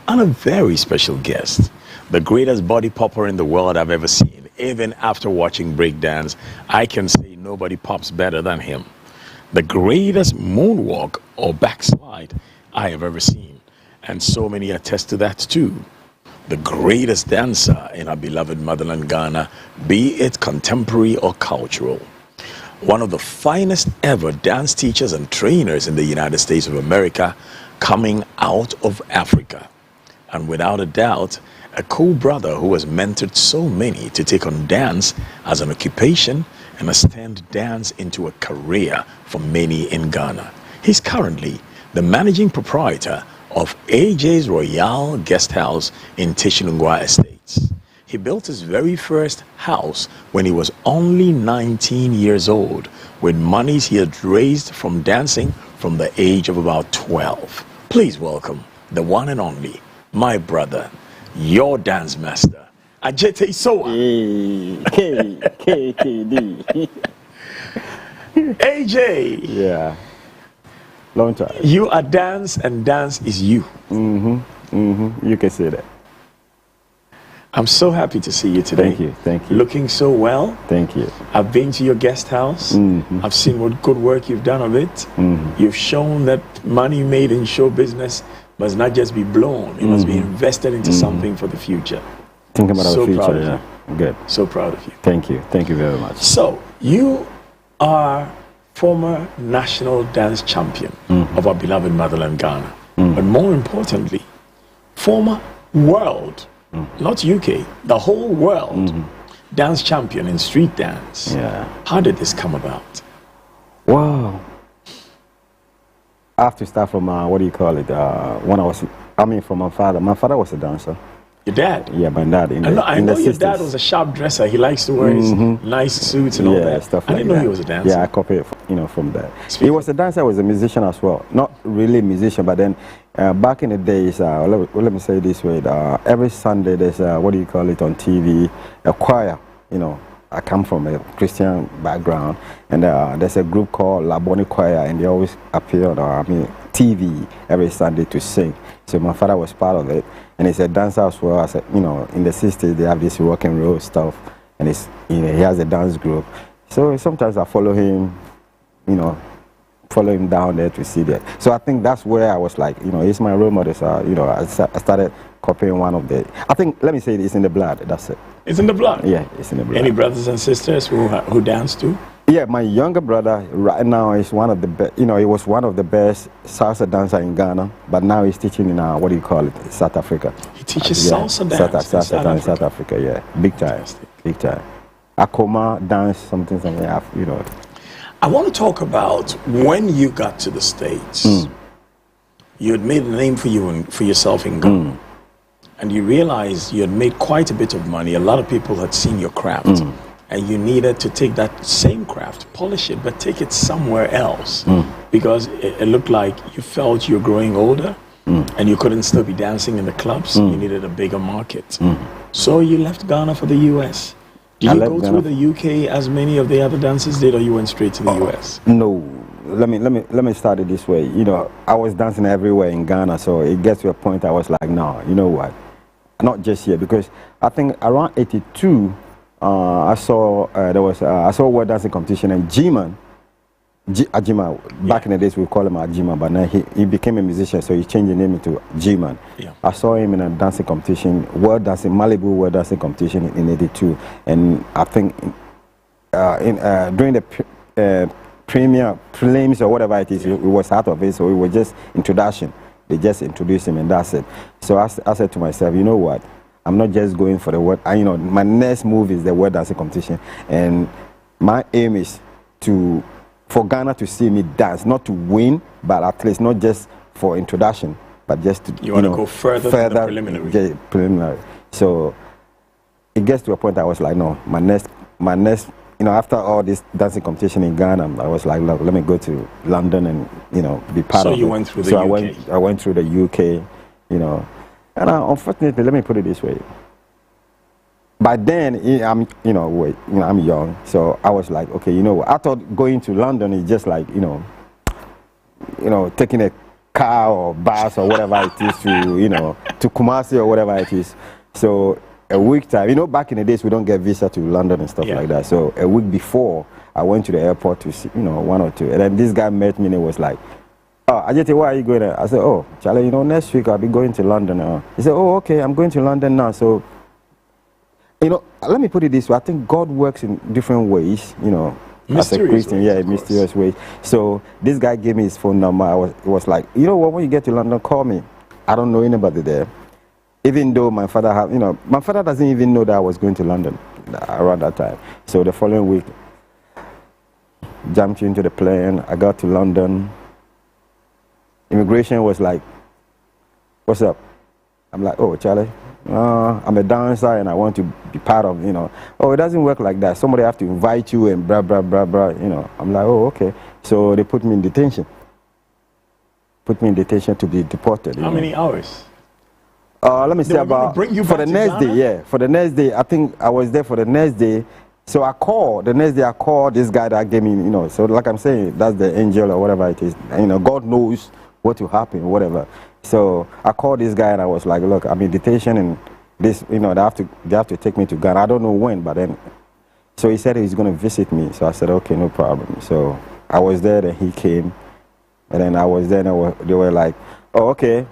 and a very special guest, the greatest body popper in the world I've ever seen. Even after watching breakdance, I can say nobody pops better than him. The greatest moonwalk or backslide I have ever seen, and so many attest to that too. The greatest dancer in our beloved motherland Ghana, be it contemporary or cultural. One of the finest ever dance teachers and trainers in the United States of America, coming out of Africa. And without a doubt, a cool brother who has mentored so many to take on dance as an occupation and has turned dance into a career for many in Ghana. He's currently the managing proprietor of AJ's Royale Guest House in Tishinungwa Estates. He built his very first house when he was only 19 years old, with monies he had raised from dancing from the age of about 12. Please welcome the one and only, my brother, your dance master, Ajete Soa. KD. AJ. Yeah. Long time. You are dance and dance is you. You can say that. I'm so happy to see you today. Thank you. Looking so well. Thank you. I've been to your guest house. I've seen what good work you've done of it. You've shown that money made in show business must not just be blown. It must be invested into something for the future. Think about So our proud future, of yeah. Good. So proud of you. Thank you very much. So, you are former national dance champion of our beloved motherland Ghana. But more importantly, former world, not UK, the whole world dance champion in street dance. Yeah. How did this come about? Wow. I have to start from, what do you call it, from my father. My father was a dancer. Your dad? Yeah, my dad. I know your dad was a sharp dresser. He likes to wear his nice suits and all that. Stuff I like didn't know that. he was a dancer. Yeah, I copied, from that. He was a dancer, he was a musician as well. Not really a musician, but then back in the days, let me say it this way, every Sunday there's, what do you call it on TV, a choir, I come from a Christian background, and there's a group called Laboni Choir, and they always appear on TV every Sunday to sing. So my father was part of it, and he's a dancer as well. As in the 60s they have this rock and roll stuff, and he has a dance group. So sometimes I follow him, follow him down there to see that. So I think that's where I was like, he's my role model. So I started copying one of the. I think let me say it's in the blood. That's it. It's in the blood. Yeah, it's in the blood. Any brothers and sisters who dance too? Yeah, my younger brother right now is one of the best. He was one of the best salsa dancer in Ghana, but now he's teaching in South Africa. He teaches salsa dance in South Africa. Yeah, big time. Akoma dance, something. I want to talk about when you got to the States. You had made a name for yourself in Ghana, and you realized you had made quite a bit of money. A lot of people had seen your craft. And you needed to take that same craft, polish it, but take it somewhere else. Because it looked like you felt you're growing older and you couldn't still be dancing in the clubs. You needed a bigger market. So you left Ghana for the US. Did you go through the UK as many of the other dancers did, or you went straight to the US? No. Let me start it this way. I was dancing everywhere in Ghana, so it gets to a point I was like, no, you know what? Not just here, because I think around 82, I saw world dancing competition, and Ajima, back in the days we call him Ajima, but now he became a musician, so he changed the name into G-Man. Yeah. I saw him in a dancing competition, Malibu world dancing competition in 82, and I think during the premier prelims or whatever it is, it was out of it, so it was just introduction. They just introduced him and that's it. So I said to myself, you know what? I'm not just going for the word. My next move is the world dancing competition, and my aim is for Ghana to see me dance, not to win, but at least not just for introduction, but just to you want to go further than the preliminary. Preliminary. So it gets to a point I was like, no, my next, after all this dancing competition in Ghana, I was like, look, let me go to London and be part of it. So you went through the UK. I went through the UK, And unfortunately, let me put it this way. By then, I'm young, so I was like, okay, I thought going to London is just like, taking a car or bus or whatever it is to Kumasi or whatever it is. So a week time, back in the days we don't get visa to London and stuff like that. So a week before I went to the airport to see, one or two. And then this guy met me and he was like, "Oh, Ajete, where are you going?" I said, "Oh, Charlie, next week I'll be going to London." He said, "Oh, okay, I'm going to London now." So, let me put it this way. I think God works in different ways, as a Christian, mysterious ways. So this guy gave me his phone number. It was like, when you get to London, call me. I don't know anybody there. Even though my father my father doesn't even know that I was going to London around that time. So the following week, jumped into the plane. I got to London. Immigration was like, "What's up?" I'm like, "Oh, Charlie, I'm a dancer and I want to be part of, Oh, it doesn't work like that. Somebody have to invite you and blah, blah, blah, blah, I'm like, "Oh, okay." So they put me in detention. Put me in detention to be deported. How many hours? Let me say about, for the next day, for the next day, I think I was there for the next day. So the next day I called this guy that gave me, so like I'm saying, that's the angel or whatever it is. God knows what will happen, whatever. So I called this guy and I was like, "Look, I'm in detention and this, they have to take me to Ghana. I don't know when, but then." So he said he's going to visit me. So I said, "Okay, no problem." So I was there, then he came, and then I was there, and they were like, "Oh, okay."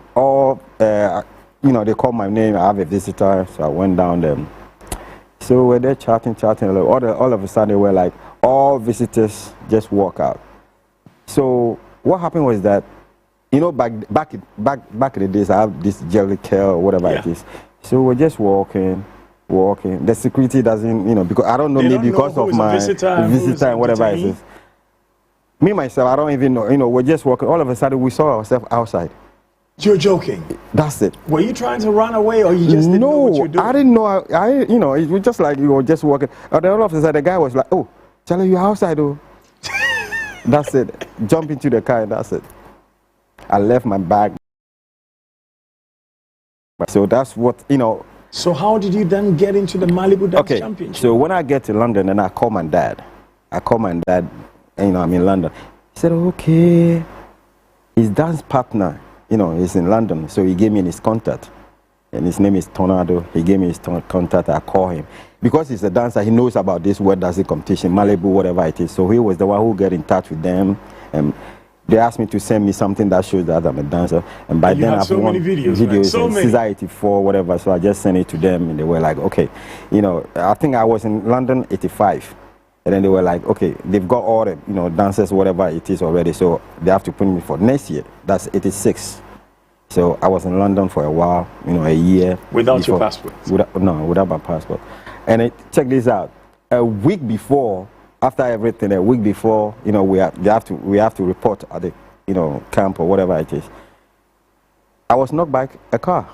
They called my name. I have a visitor, so I went down there. So we're there chatting. All of a sudden, they were like, all visitors just walk out. So what happened was that, back in the days, I have this jelly curl or whatever it is. So we're just walking. The security doesn't, because I don't know, maybe because of my visitor and whatever it is. Me, myself, I don't even know. We're just walking. All of a sudden, we saw ourselves outside. You're joking. That's it. Were you trying to run away or you just didn't know what you're doing? I didn't know. It was just like you were just walking. And then all of a sudden, the guy was like, "Oh, Charlie, you're outside, oh." That's it. Jump into the car and that's it. I left my bag. So that's what, So how did you then get into the Malibu Dance Championship? So when I get to London, and I call my dad. I'm in London. He said, "Okay." His dance partner, he's in London. So he gave me his contact. And his name is Tornado. He gave me his contact. I call him. Because he's a dancer, he knows about this word dancing competition, Malibu, whatever it is. So he was the one who got in touch with them. And they asked me to send me something that shows that I'm a dancer. And by then I've won videos so many. Caesar 84, whatever. So I just sent it to them and they were like, "Okay." I think I was in London 85. And then they were like, "Okay, they've got all the, dancers, whatever it is already. So they have to put me for next year." That's 86. So I was in London for a while, a year. Without your passport? Without my passport. And check this out. A week before, after everything, we have to report at the, camp or whatever it is. I was knocked by a car.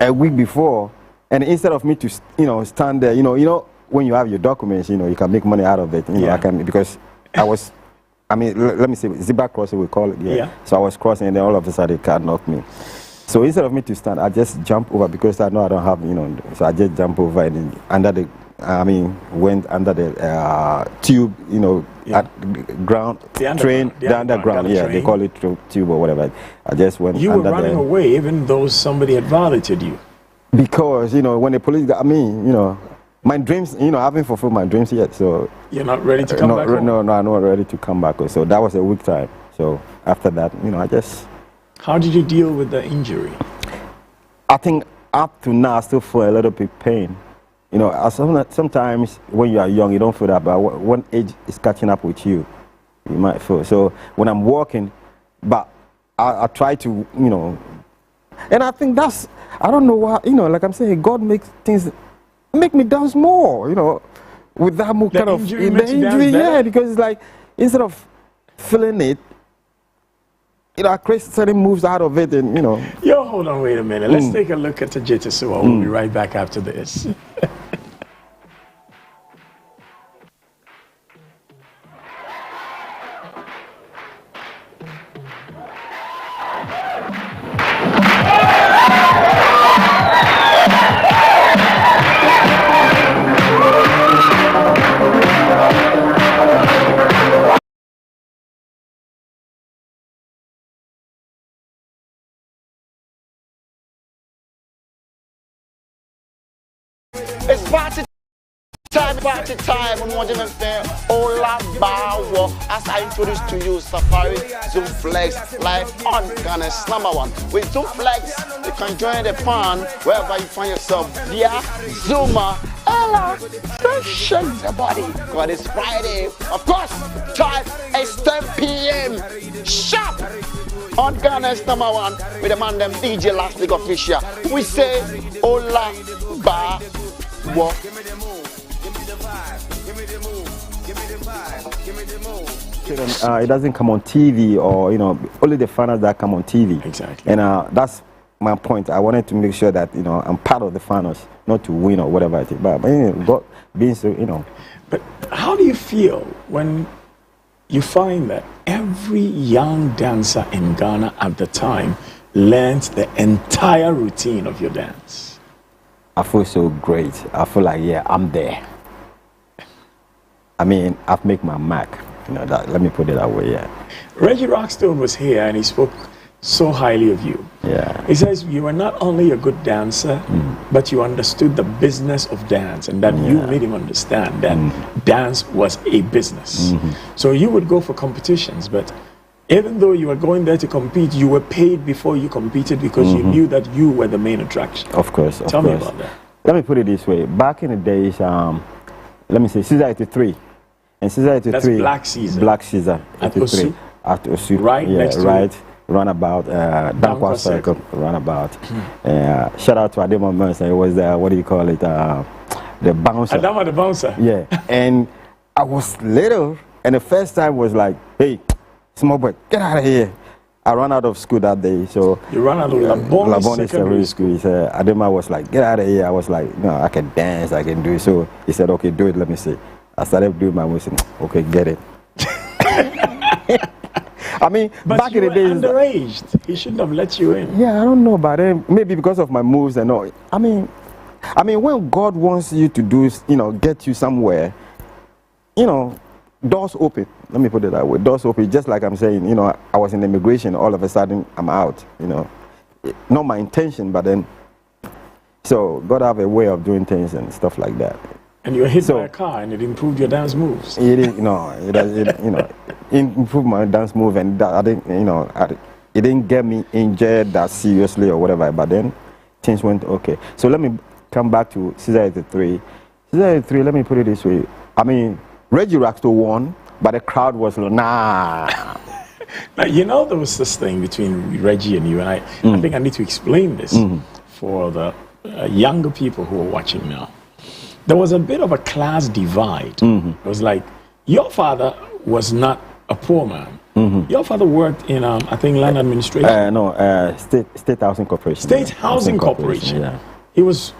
A week before, and instead of me to, stand there, when you have your documents, you can make money out of it. Because I was. Let me say, zebra crossing, we call it. Yeah. So I was crossing, and then all of a sudden, the car knocked me. So instead of me to stand, I just jump over because I know I don't have, So I just jump over and went under the tube, at the ground, the underground. They call it tube or whatever. I just went. You were running away, even though somebody had violated you. Because when the police got me, my dreams, I haven't fulfilled my dreams yet, so... You're not ready to come back home? No, I'm not ready to come back. So that was a week time. So after that, I just... How did you deal with the injury? I think up to now, I still feel a little bit pain. Sometimes when you are young, you don't feel that, but when age is catching up with you, you might feel. So when I'm walking, but I try to, and I think that's... I don't know why, like I'm saying, God makes things... make me dance more, with that more kind of injury, because it's like instead of feeling it, I create certain moves out of it, and Yo, hold on, wait a minute. Let's take a look at the Jitasua. We'll be right back after this. It's party time. On one different thing. Ola Bawo. As I introduce to you, Safari Zoom Flex live on Ghana's #1. With Zoom Flex, you can join the fun wherever you find yourself via Zoomer. Ella, don't shake the body. God, it's Friday. Of course, time is 10 p.m. sharp on Ghana's #1 with the man them DJ Last Week Official. We say Ola Bawo. It doesn't come on TV, or only the finals that come on TV. Exactly. And that's my point. I wanted to make sure that I'm part of the finals, not to win or whatever it is. But God being so, But how do you feel when you find that every young dancer in Ghana at the time learned the entire routine of your dance? I feel so great. I feel like, yeah, I'm there. I mean, I've made my mark. Let me put it that way, yeah. Reggie Rockstone was here and he spoke so highly of you. Yeah. He says you were not only a good dancer, but you understood the business of dance, and that you made him understand that dance was a business. So you would go for competitions, but even though you were going there to compete, you were paid before you competed because you knew that you were the main attraction. Of course. Tell me about that. Let me put it this way. Back in the days, let me say, Caesar 83. And Caesar 83. That's Black Caesar. Black Caesar. At Osu. At Osu. Right next to right. Runabout, Dankwa Circle, runabout. Shout out to Adema Mercer. It was what do you call it? The bouncer. Adama the bouncer. Yeah. And I was little, and the first time was like, hey, small boy, get out of here. I ran out of school that day, so you ran out of Labone Secondary School. He said, Adema was like, get out of here. I was like, no, I can dance, I can do it. So he said, okay, do it. Let me see. I started doing my moves. Okay, get it. I mean, but back in the days, underaged. He shouldn't have let you in. Yeah, I don't know, but maybe because of my moves and all. I mean, when God wants you to do, get you somewhere, doors open. Let me put it that way. Doors open. Just like I'm saying, I was in immigration. All of a sudden, I'm out. Not my intention, but then, so God have a way of doing things and stuff like that. And you were hit by a car, and it improved your dance moves. It improved my dance move, and that, I didn't, it didn't get me injured that seriously or whatever. But then things went okay. So let me come back to Caesar 83. Caesar 83. Let me put it this way. I mean, Reggie Rockstone won, but the crowd was like, nah. Now, there was this thing between Reggie and you, and I think I need to explain this for the younger people who are watching now. There was a bit of a class divide. It was like, your father was not a poor man. Your father worked in, I think, land administration. State Housing Corporation. State Housing Corporation. Yeah. He was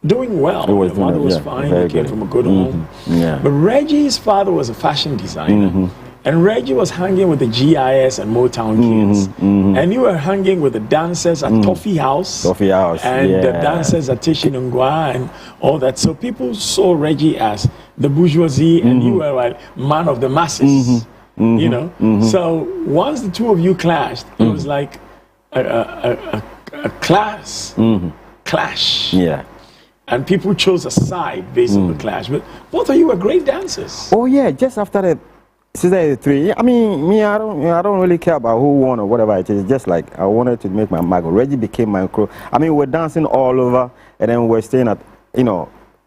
doing well. Your mother was fine. He came from a good home. Yeah. But Reggie's father was a fashion designer. And Reggie was hanging with the GIS and Motown kids. And you were hanging with the dancers at Toffee House. Toffee House, and the dancers at Tishinungwa and all that. So people saw Reggie as the bourgeoisie, and you were like man of the masses. So once the two of you clashed, it was like a class clash. Yeah. And people chose a side based on the clash. But both of you were great dancers. Oh yeah, just after that Caesar 83. I mean, me, I don't really care about who won or whatever it is. Just like I wanted to make my mark. Reggie became my crew. I mean, we're dancing all over, and then we're staying at, at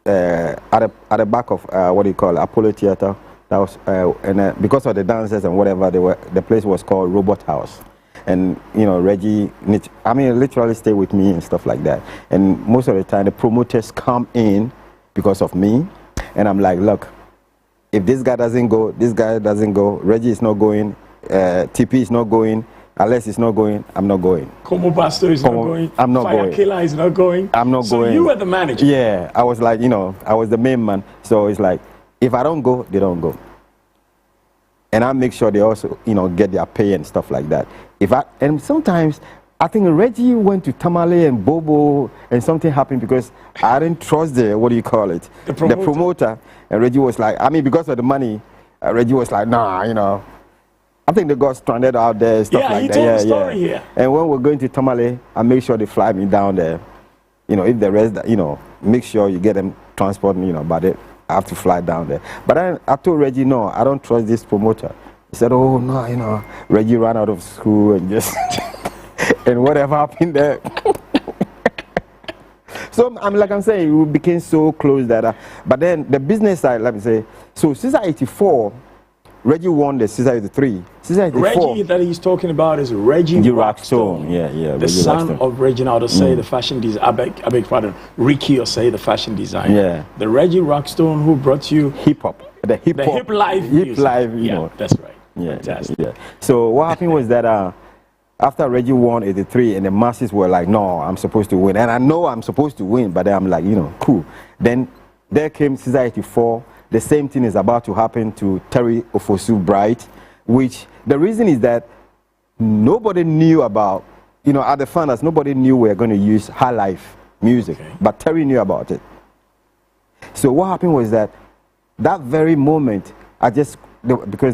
the back of what do you call it, Apollo Theater. That was and because of the dancers and whatever, the place was called Robot House. And Reggie, literally stay with me and stuff like that. And most of the time, the promoters come in because of me, and I'm like, look, if this guy doesn't go, this guy doesn't go, Reggie is not going, TP is not going, Alex is not going, I'm not going. Como Pastor is not going. I'm not Fire going. Killer is not going. I'm not going. So you were the manager. Yeah, I was like, I was the main man. So it's like, if I don't go, they don't go. And I make sure they also, get their pay and stuff like that. And sometimes, I think Reggie went to Tamale and Bobo and something happened because I didn't trust the promoter. And Reggie was like, because of the money, Reggie was like, nah, I think they got stranded out there and stuff like that. Yeah, he told the story here. And when we're going to Tamale, I make sure they fly me down there. if the rest, make sure you get them transport, but I have to fly down there. But then I told Reggie, no, I don't trust this promoter. He said, oh, no, Reggie ran out of school and just, and whatever happened there. So like I'm saying, we became so close that, but then the business side, let me say, so Caesar 84, Reggie won the Caesar 83. Caesar 84. Reggie that he's talking about is Reggie Rockstone. Yeah. The Reggie son Rockstone. of Reginald Osei, the fashion designer. I beg pardon, Ricky Osei, the fashion designer. Yeah. The Reggie Rockstone who brought you hip hop. The hip life. Hip life, That's right. Yeah, Fantastic. yeah. So what happened was that after Reggie won 83 and the masses were like, no, I'm supposed to win. And I know I'm supposed to win, but then I'm like, cool. Then there came Caesar 84. The same thing is about to happen to Terry Ofosu Bright, which the reason is that nobody knew about, at the founders, nobody knew we were going to use high life music, but Terry knew about it. So what happened was that very moment, because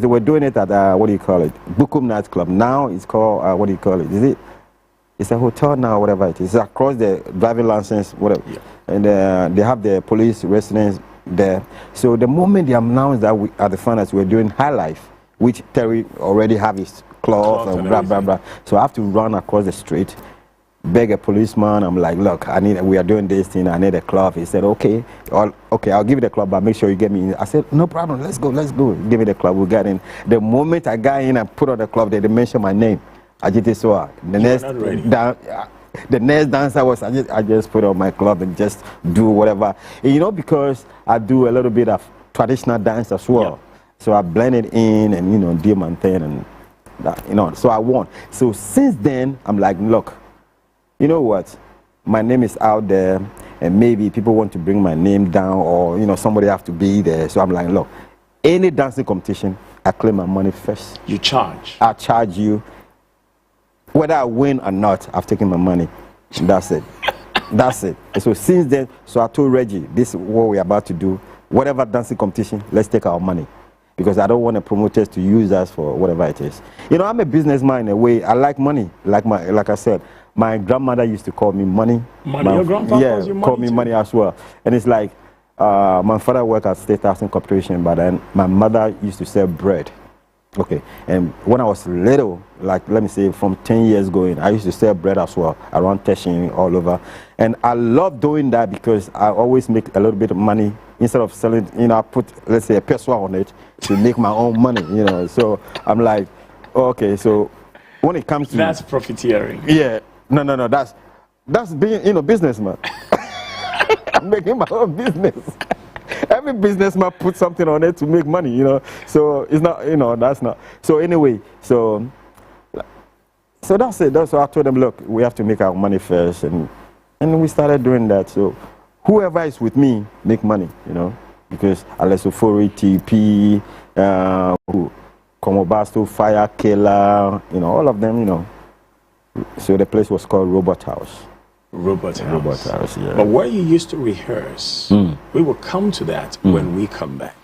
they were doing it at, Bukum nightclub. Now it's called, it's a hotel now, whatever it is. It's across the driving license, whatever. Yeah. And they have the police residence there. So the moment they announced that we, at the finance, we were doing high life, which Terry already have his cloth and blah, blah, blah. So I have to run across the street, beg a policeman. I'm like, look, we are doing this thing. I need a club. He said, okay, I'll give you the club, but make sure you get me in. I said, no problem. Let's go. Give me the club. We got in. The moment I got in and put on the club, they mentioned my name. Ajite Soa. The next dancer was I just put on my club and just do whatever. And, because I do a little bit of traditional dance as well. Yeah. So I blended in and, do my thing and that, so I won. So since then, I'm like, look, you know what? My name is out there and maybe people want to bring my name down or, somebody have to be there. So I'm like, look, any dancing competition, I claim my money first. You charge? I charge you. Whether I win or not, I've taken my money. That's it. That's it. And so since then, I told Reggie, this is what we're about to do. Whatever dancing competition, let's take our money. Because I don't want the promoters to use us for whatever it is. I'm a businessman in a way. I like money. Like I said, my grandmother used to call me money. Money? Your grandpa calls you money call me too? Money as well. And it's like, my father worked at State Housing Corporation, but then my mother used to sell bread. Okay, and when I was little, like let me say from 10 years going, I used to sell bread as well, around Teshin, all over. And I love doing that because I always make a little bit of money. Instead of selling, I put, let's say, a peso on it to make my own money, So I'm like, okay, so when it comes to... That's profiteering. Yeah, no, that's being, businessman. I'm making my own business. Every businessman puts something on it to make money, So it's not, that's not. So anyway, so that's it. That's why I told them, look, we have to make our money first, and we started doing that. So whoever is with me make money, because Alessofori, TP, Komobasto, Fire Killer, all of them, So the place was called Robot House. Robot House, yeah. But where you used to rehearse, we will come to that when we come back.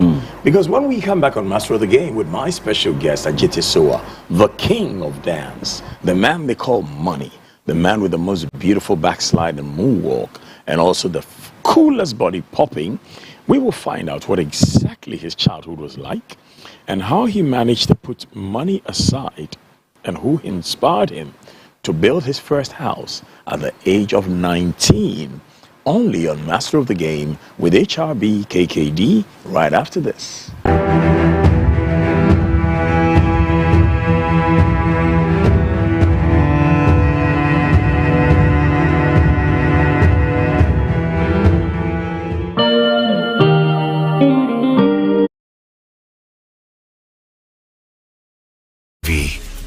Because when we come back on Master of the Game with my special guest, Ajite Soa, the king of dance, the man they call Money, the man with the most beautiful backslide and moonwalk, and also the coolest body popping, we will find out what exactly his childhood was like and how he managed to put money aside and who inspired him to build his first house at the age of 19, only on Master of the Game with HRB KKD right after this.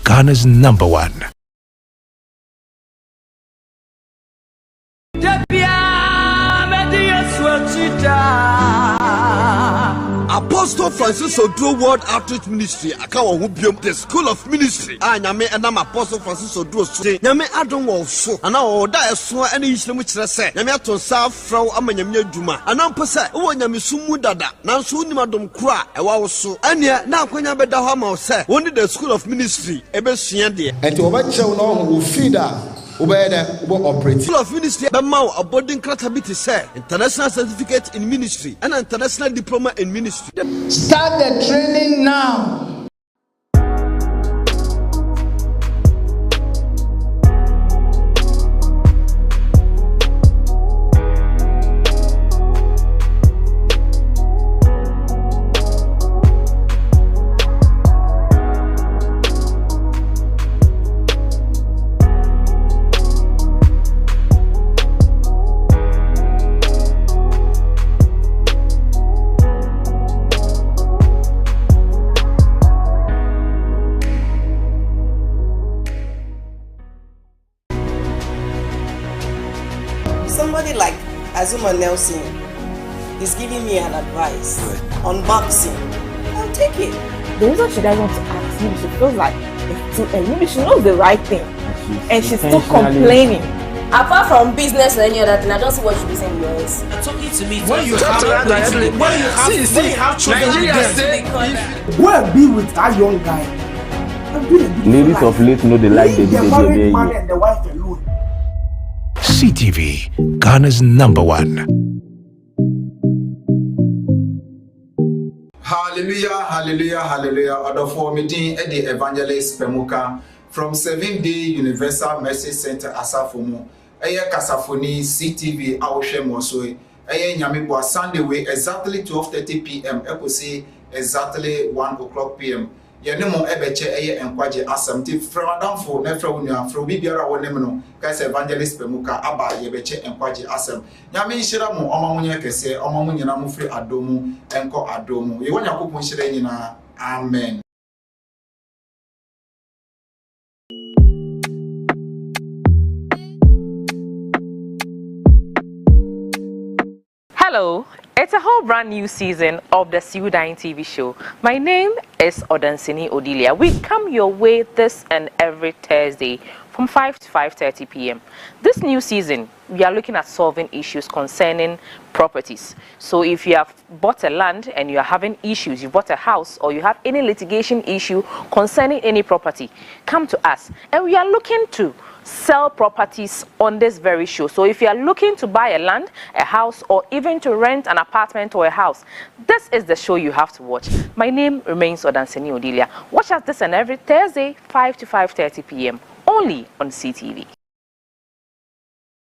Ghana's #1. Apostle Francis Oduro World Outreach Ministry akawo ho biom the School of Ministry nyame enam Apostle Francis Oduro so nyame adon wo so ana wo da eso ene yisremu kire se nyame aton sa fraw amanyame adwuma ana mpo se wo nyame sumu dada nanso unim adom kura ewa wo so ene na akwanya beda ho ma wo se woni the School of Ministry ebesua de enti wo ba chew no wo free da School of Ministry Bemau aboarding credibility say international certificate in ministry and international diploma in ministry. Start the training now. Somebody like Azuma Nelson is giving me an advice on boxing. I'll take it. The reason she doesn't want to ask, maybe she feels like it's too early. Maybe she knows the right thing and she's still complaining. Apart from business or any other thing, I don't see what you be saying yours. Talking to me when you have children with them. Go and be with that young guy. Ladies of late know they like the married man and the wife alone. CTV, Ghana's #1. Hallelujah, hallelujah, hallelujah. Order for meeting at the Evangelist Pemuka from 7th-day Universal Mercy Center Asafomu. Eye Kasafoni CTV Awoshe Mosoi. Eye Nyamibwa Sunday way exactly 12:30 p.m. Eposi exactly 1 o'clock p.m. Yenemo ebeche eye enkwaje asamti from adamfo nefra unya from bibiara wonem no kaise Evangelist Pemuka aba yebeche enkwaje asam nyame nhira mu omamunye kese omamunyina mu firi adomu enko adomu ye wonya kopon nhira nyina amen. Hello, it's a whole brand new season of the Siudine TV show. My name is Odansini Odilia. We come your way this and every Thursday from 5 to 5:30 p.m. This new season, we are looking at solving issues concerning properties. So if you have bought a land and you are having issues, you bought a house or you have any litigation issue concerning any property, come to us. And we are looking to sell properties on this very show. So if you are looking to buy a land, a house, or even to rent an apartment or a house, this is the show you have to watch. My name remains Odansini Odilia. Watch us this and every Thursday, 5 to 5:30 p.m. only on CTV.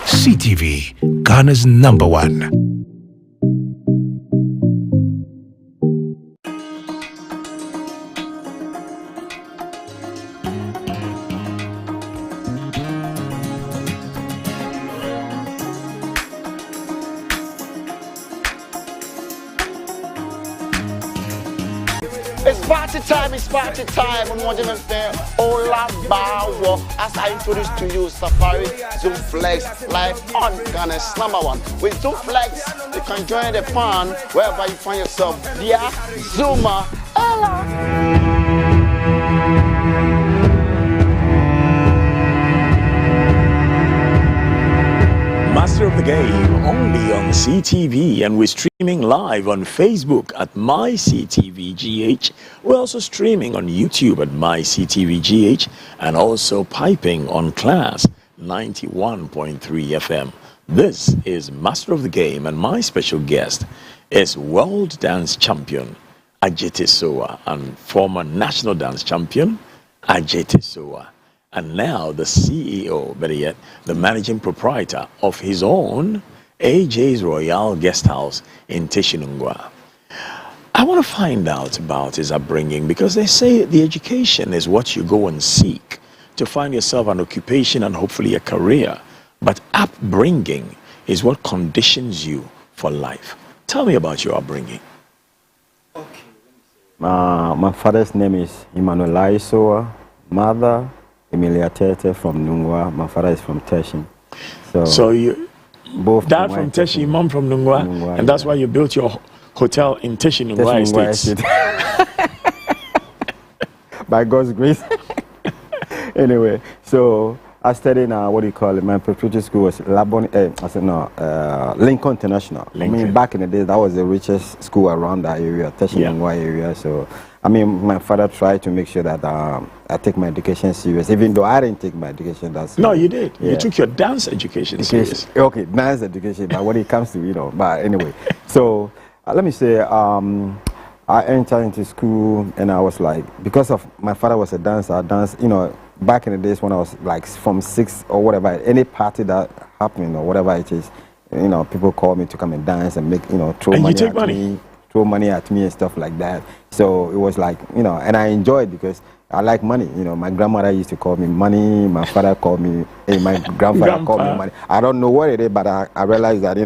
CTV, Ghana's #1. It's party time on Modern Affair. Ola Bawo. As I introduce to you Safari Zoom Flex live on Ghana's #1. With Zoom Flex, you can join the fun wherever you find yourself. Dear Zuma. Master of the Game only on CTV, and we're streaming live on Facebook at MyCTVGH. We're also streaming on YouTube at MyCTVGH and also piping on Class 91.3 FM. This is Master of the Game, and my special guest is World Dance Champion Adjetey Sowa and former National Dance Champion Adjetey Sowa. And now the CEO, better yet, the managing proprietor of his own AJ's Royal Guest House in Tishinungwa. I want to find out about his upbringing, because they say the education is what you go and seek to find yourself an occupation and hopefully a career. But upbringing is what conditions you for life. Tell me about your upbringing. Okay. My father's name is Emmanuel Sowa. Mother Emilia Tete from Nungwa. My father is from Teshin. So you both dad from Teshin, mom from Nungwa, and that's why you built your hotel in Teshin, Nungwa Estates. By God's grace. Anyway, so I studied in what do you call it? My preparatory school was Lincoln International. Lincoln. I mean, back in the day, that was the richest school around that area, Teshin Nungwa area. So I mean, my father tried to make sure that I take my education serious, even though I didn't take my education that serious. No, you did. Yeah. You took your dance education serious. Okay, dance education, but when it comes to, but anyway. So, let me say, I entered into school and I was like, because of my father was a dancer, I danced, back in the days when I was like from 6 or whatever, any party that happened or whatever it is, people call me to come and dance and make, throw money at me and stuff like that. So it was like, and I enjoyed because I like money. My grandmother used to call me money. My father called me, my grandfather called me money. I don't know what it is, but I realized that,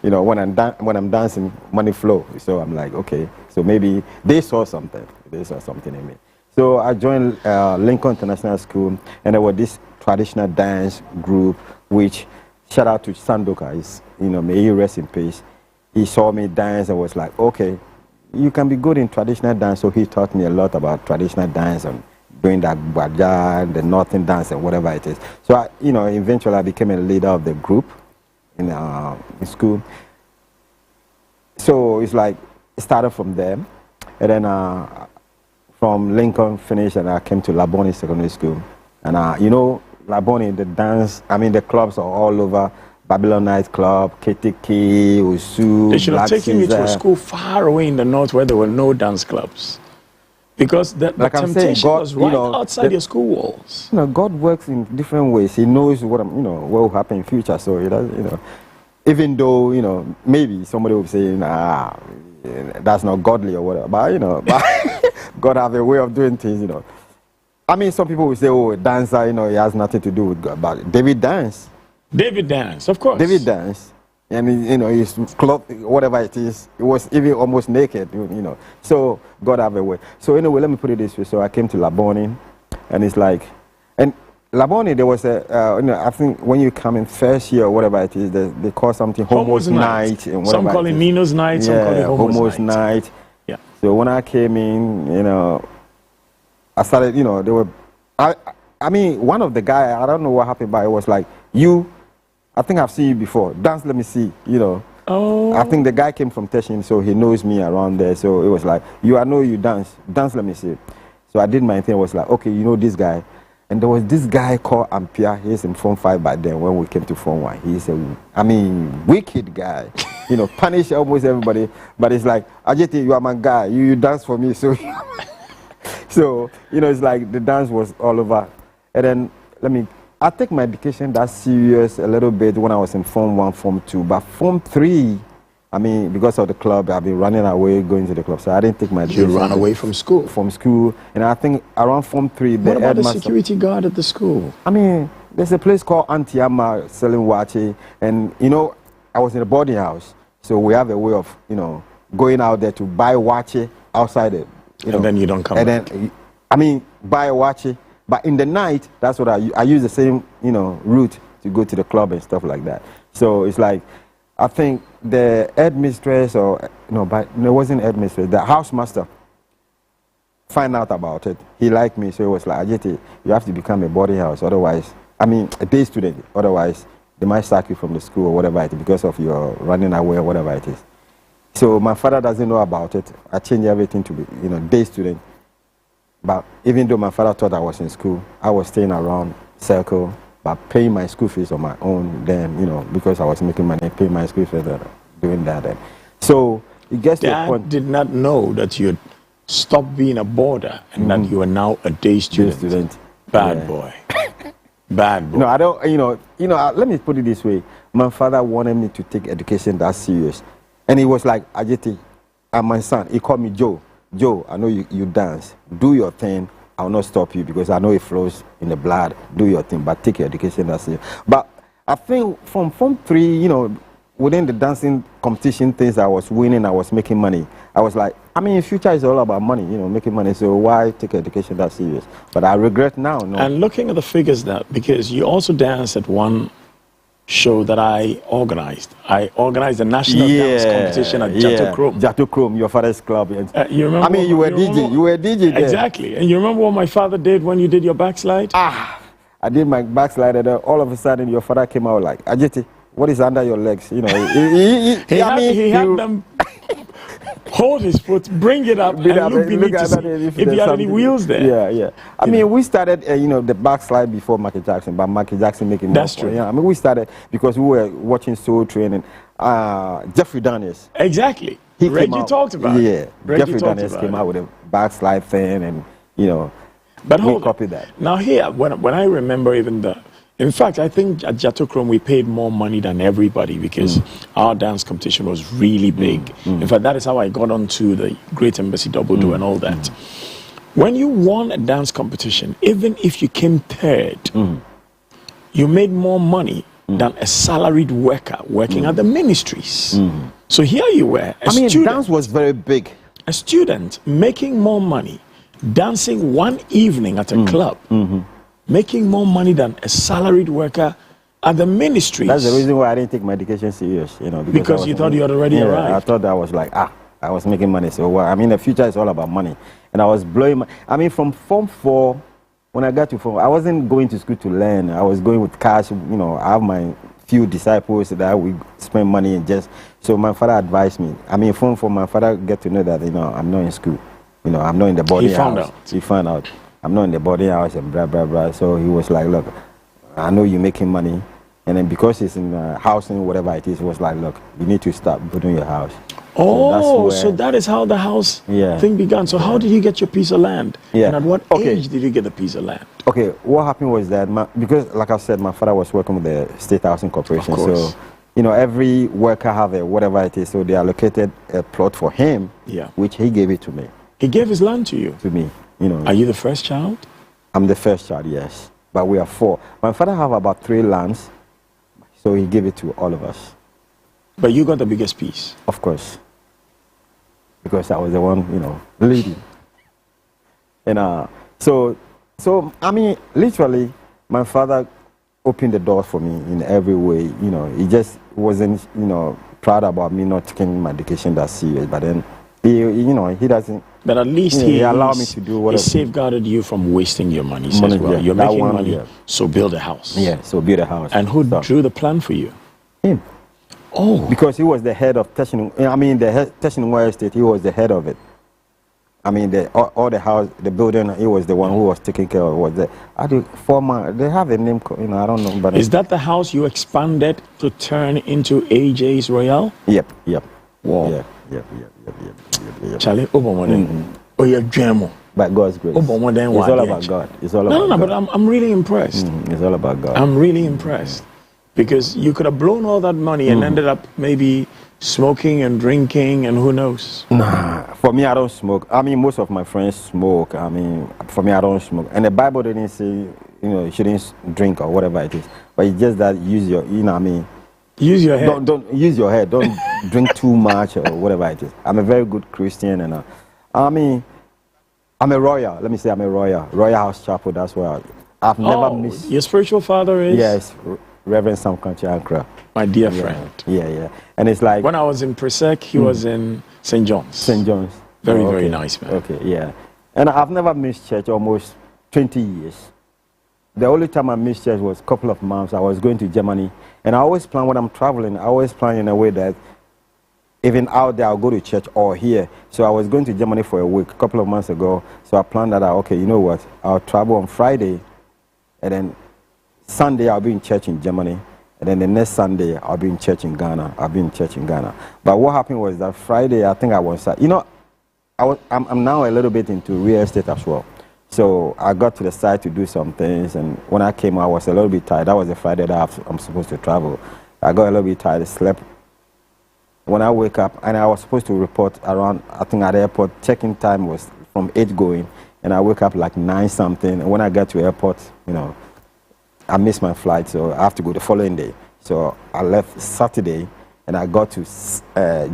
when I'm dancing, money flow. So I'm like, okay. So maybe they saw something. They saw something in me. So I joined Lincoln International School, and there was this traditional dance group, which, shout out to Sandoka, may he rest in peace. He saw me dance and was like, okay, you can be good in traditional dance. So he taught me a lot about traditional dance and doing that baja, the northern dance and whatever it is. So, eventually I became a leader of the group in school. So it's like, it started from there. And then from Lincoln finished and I came to Laboni Secondary School. And Laboni, the clubs are all over. Babylon Night Club, KTK, Usu, They should have Black taken you to a Caesar. school far away in the north where there were no dance clubs. Because the temptation was right outside your school walls. God works in different ways. He knows what will happen in future. So he does, even though, maybe somebody will say, nah, that's not godly or whatever. But, but God have a way of doing things, I mean, some people will say, oh, a dancer, he has nothing to do with God. But David danced. David danced, of course. David danced. And, his cloth, whatever it is, it was even almost naked, So God have a way. So anyway, let me put it this way. So I came to Laboni, and it's like, and Laboni, there was I think when you come in first year or whatever it is, they call something Homo's Night. And some call it Nino's Night, some call it Homo's Night. Yeah. So when I came in, I started, they were, I mean, one of the guys, I don't know what happened, but it was like, I think I've seen you before. Dance, let me see, Oh. I think the guy came from Teshin, so he knows me around there. So it was like, I know you dance. Dance, let me see. So I did my thing. I was like, okay, this guy. And there was this guy called Ampia. He's in Form 5 by then when we came to Form 1. He's wicked guy. Punish almost everybody. But it's like, Ajeti, you are my guy. You dance for me. So, it's like the dance was all over. And then, I take my education that serious a little bit when I was in Form 1, Form 2. But Form 3, because of the club, I've been running away, going to the club. So I didn't take my education. You ran away from school? From school. And I think around Form 3, what about the security guard at the school? There's a place called Antiama selling wache. And, I was in a boarding house. So we have a way of, going out there to buy wache outside it. And then you don't come back. Then, buy a wache. But in the night, that's what I use the same, route to go to the club and stuff like that. So it's like, I think the headmistress but it wasn't headmistress, the housemaster find out about it. He liked me, so it was like, Ajeti, you have to become a boarding house, otherwise, a day student, otherwise they might sack you from the school or whatever it is because of your running away or whatever it is. So my father doesn't know about it. I changed everything to be, day student. But even though my father thought I was in school, I was staying around Circle, but paying my school fees on my own then, because I was making money, paying my school fees, doing that then. So it gets to a point. Dad did not know that you had stopped being a boarder and that you are now a day student. Bad boy. Bad boy. No, I don't, let me put it this way. My father wanted me to take education that serious. And he was like, Ajeti, I'm my son. He called me Joe. Joe, I know you dance. Do your thing. I will not stop you because I know it flows in the blood. Do your thing, but take your education that's it. But I think from Form 3, within the dancing competition things I was winning, I was making money. I was like, future is all about money, making money. So why take education that serious? But I regret now. No. And looking at the figures now, because you also danced at one show that I organized. I organized a national dance competition at Jato Chrome. Jato Chrome, your father's club. You remember? You were DJ. You were DJ there. Exactly. And you remember what my father did when you did your backslide? I did my backslide, and all of a sudden your father came out like, Ajeti, what is under your legs? He had them hold his foot, bring it up, and look beneath to see if he had any wheels there. Yeah, yeah. I mean, we started, the backslide before Michael Jackson, but Michael Jackson making That's more. true. Yeah, I mean, we started because we were watching Soul Train and Jeffrey Daniels. Exactly. Reggie talked about it. Yeah, Jeffrey Daniels came out with a backslide thing, and but we copied that. Now here, when I remember even in fact, I think at Jatokrom we paid more money than everybody because our dance competition was really big. In fact, that is how I got onto the Great Embassy Double Do and all that. When you won a dance competition, even if you came third, you made more money than a salaried worker working at the ministries. So here you were, a student. Dance was very big. A student making more money, dancing one evening at a club, making more money than a salaried worker at the ministries. That's the reason why I didn't take my education serious, Because you thought you had already arrived. I thought that was like, I was making money. So, the future is all about money. And I was blowing from Form 4, when I got to Form, I wasn't going to school to learn. I was going with cash. I have my few disciples that we spend money and just. So my father advised me. Form 4, my father get to know that, I'm not in school. I'm not in the boarding house. He found out. I'm not in the boarding house and blah, blah, blah. So he was like, look, I know you're making money. And then because it's in housing, whatever it is, he was like, look, you need to start building your house. So that is how the house thing began. So how did you get your piece of land? Yeah. And at what age did you get the piece of land? Okay, what happened was that, because like I said, my father was working with the State Housing Corporation. So, every worker have a whatever it is. So they allocated a plot for him, which he gave it to me. He gave his land to you? To me. Are you the first child? I'm the first child, yes. But we are 4. My father have about 3 lands, so he gave it to all of us. But you got the biggest piece? Of course. Because I was the one, leading. And so literally, my father opened the door for me in every way. He just wasn't, proud about me not taking my education that serious. But then, he doesn't. But at least he allowed me to do whatever. He safeguarded you from wasting your money. He says, well, you're making money, so build a house. Yeah, so build a house. And who drew the plan for you? Him. Oh. Because he was the head of Teshin Estate, he was the head of it. All the house, the building, he was the one who was taking care of. Was the former? They have a name, I don't know. But is that the house you expanded to turn into AJ's Royal? Yep. Wow. Yep. Charlie, oh, you're Jamo. By God's grace. It's all about God. It's all about God. But I'm really impressed. It's all about God. I'm really impressed. Because you could have blown all that money and ended up maybe smoking and drinking and who knows. Nah, for me, I don't smoke. Most of my friends smoke. For me, I don't smoke. And the Bible didn't say, you shouldn't drink or whatever it is. But it's just that use your, use your head. Don't use your head. Don't drink too much or whatever it is. I'm a very good Christian, and I'm a royal. Let me say I'm a royal. Royal House Chapel. That's where I've never missed. Your spiritual father is? Yes, Reverend Sam Kanchi Ankra. My dear friend. Yeah. And it's like when I was in Presec, he was in St. John's. St. John's. Very, very nice man. Okay, yeah. And I've never missed church almost 20 years. The only time I missed church was a couple of months. I was going to Germany. And I always plan when I'm traveling, I always plan in a way that even out there, I'll go to church or here. So I was going to Germany for a week, a couple of months ago. So I planned that, okay, you know what? I'll travel on Friday. And then Sunday, I'll be in church in Germany. And then the next Sunday, I'll be in church in Ghana. But what happened was that Friday, I think I was, I'm now a little bit into real estate as well. So I got to the site to do some things, and when I came, I was a little bit tired. That was the Friday that I'm supposed to travel. I got a little bit tired, slept. When I wake up, and I was supposed to report around, I think at the airport, check-in time was from 8 going, and I wake up like 9 something, and when I got to airport, I missed my flight, so I have to go the following day. So I left Saturday, and I got to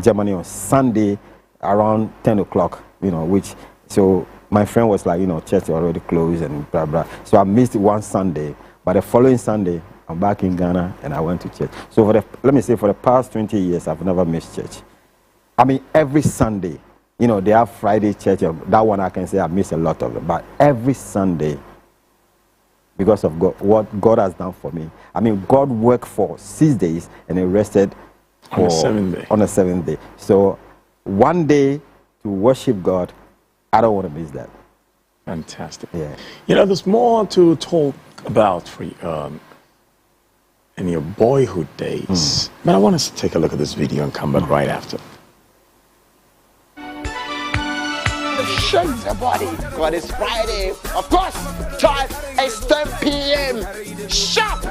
Germany on Sunday around 10 o'clock, so my friend was like, church already closed and blah, blah. So I missed one Sunday, but the following Sunday, I'm back in Ghana and I went to church. So let me say for the past 20 years, I've never missed church. Every Sunday, they have Friday church. That one I can say I miss a lot of it, but every Sunday, because of God, what God has done for me. God worked for 6 days and he rested on the 7th day. On the 7th day. So one day to worship God, I don't want to miss that. Fantastic. Yeah. You know, there's more to talk about for in your boyhood days. But I want us to take a look at this video and come back right after. Shake the body, but it's Friday. Of course, time is 10 p.m. sharp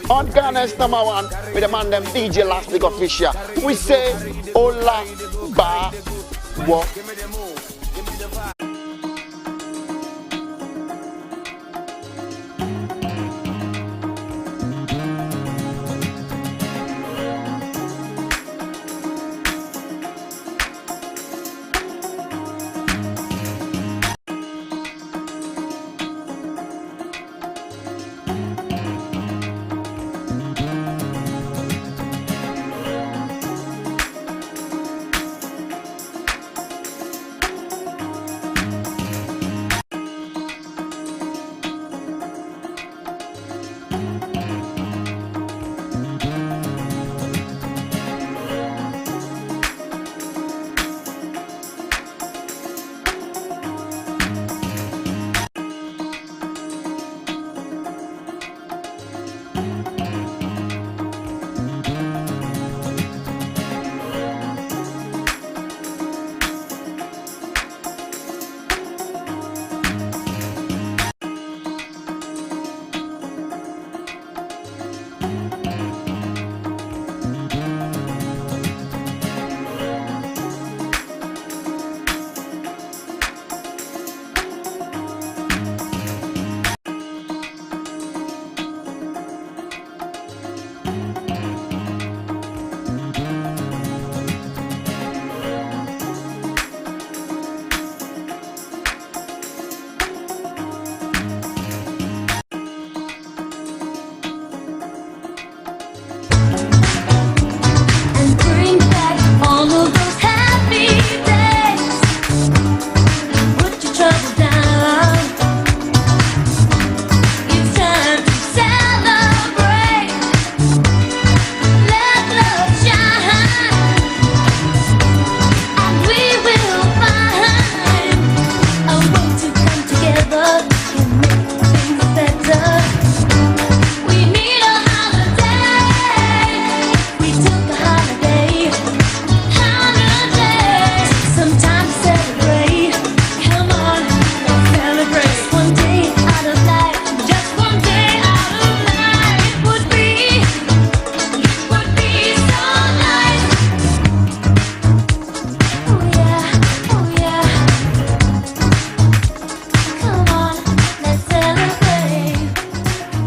on Ghana's #1 with the man them DJ Last Week Official. We say, Ola Ba Wo.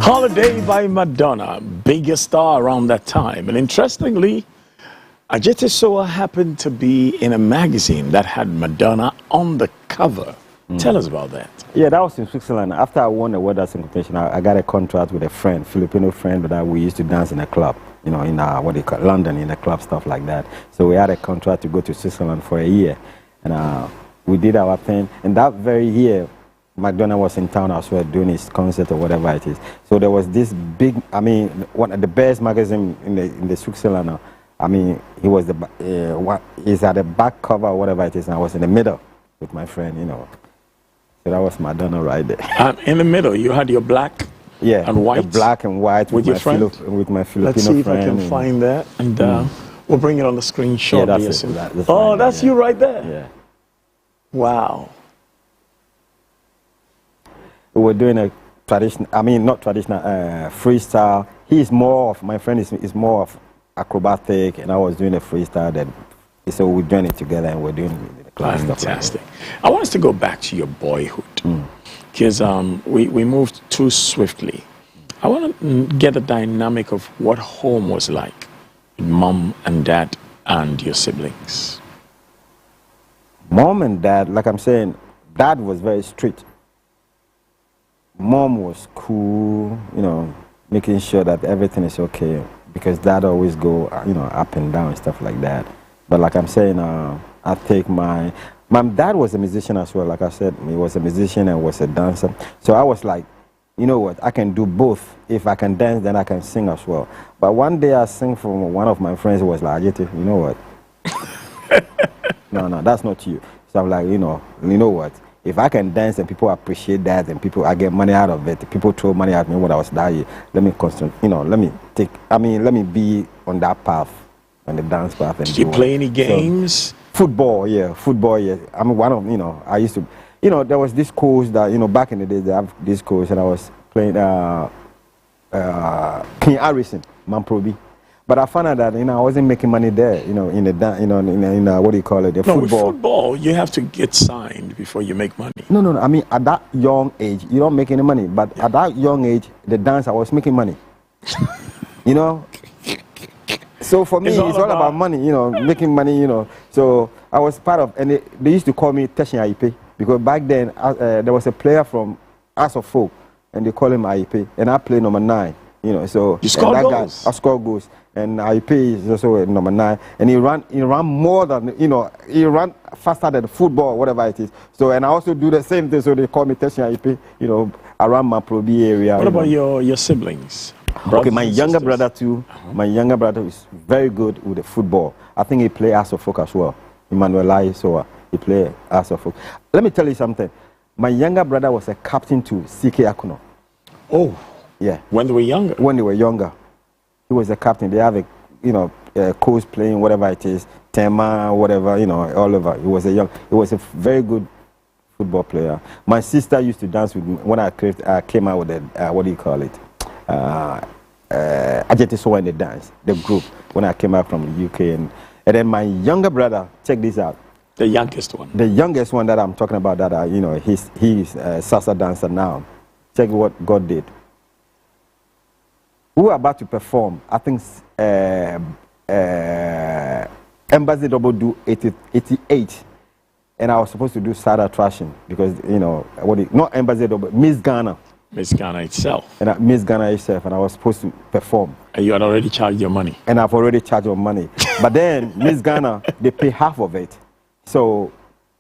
Holiday by Madonna, biggest star around that time. And interestingly, Ajete Soa happened to be in a magazine that had Madonna on the cover. Tell us about that. Yeah, that was in Switzerland. After I won the World Dancing Competition, I got a contract with a friend, Filipino friend, that we used to dance in a club, you know, in London, in a club, stuff like that. So we had a contract to go to Switzerland for a year. And we did our thing. And that very year, Madonna was in town as well doing his concert or whatever it is. So there was this big, I mean, one of the best magazine in the Switzerland. I mean, he was he's at the back cover or whatever it is, and I was in the middle with my friend, you know. So that was Madonna right there. In the middle, you had your black and white. The black and white with your friend? With my Filipino friend. Let's see if I can find that, and we'll bring it on the screen shortly. Yeah, that's you right there. Yeah. Wow. We were doing a traditional, I mean, not traditional, freestyle. He's more of, my friend is more of acrobatic, and I was doing a freestyle. So we joined it together and we're doing the class stuff. Fantastic. I want us to go back to your boyhood, because we moved too swiftly. I want to get a dynamic of what home was like, mom and dad and your siblings. Mom and dad, like I'm saying, dad was very strict. Mom was cool, you know, making sure that everything is okay, because dad always go, you know, up and down and stuff like that. But like I'm saying, I take my dad was a musician as well. Like I said, he was a musician and was a dancer. So I was like, you know what, I can do both. If I can dance, then I can sing as well. But one day I sang from one of my friends who was like, you know what? No, that's not you. So I'm like, you know what? If I can dance and people appreciate that and I get money out of it, people throw money at me when I was that year, let me let me be on that path, on the dance path. And did you play any games? So, football, yeah. I mean, one of, I used to, there was this coach that, back in the day, they have this coach, and I was playing King Harrison, Manprobi. But I found out that, I wasn't making money there, in what do you call it, the football. With football, you have to get signed before you make money. No. I mean, at that young age, you don't make any money. But at that young age, the dance, I was making money. So for me, it's all about money, making money, So I was part of, and they used to call me Teshin Aipe, because back then, there was a player from House of Folk, and they call him Aipe, and I play number 9, So you scored goals? I scored goals. And Aipe is also a number 9, and he ran more than, he ran faster than football, whatever it is. So, and I also do the same thing, so they call me Teshin Aipe, around my Probi area. What about your siblings? Okay, my younger brother too. My younger brother is very good with the football. I think he plays House of Folk as well. Emmanuel Aisoa, he plays House of Folk. Let me tell you something. My younger brother was a captain to CK Akuno. Oh, yeah. When they were younger? When they were younger. He was a captain. They have a coach playing whatever it is, Tema, whatever, all over. He was a very good football player. My sister used to dance with me when I came out with what do you call it? Ajete Sowa in the dance, the group, when I came out from the UK. And then my younger brother, check this out. The youngest one? The youngest one that I'm talking about, that he's a salsa dancer now. Check what God did. We were about to perform, I think, Embassy Double do 88. And I was supposed to do side attraction because, not Embassy Double, Miss Ghana. Miss Ghana itself. And Miss Ghana itself, and I was supposed to perform. And you had already charged your money. And I've already charged your money. But then Miss Ghana, they pay half of it. So,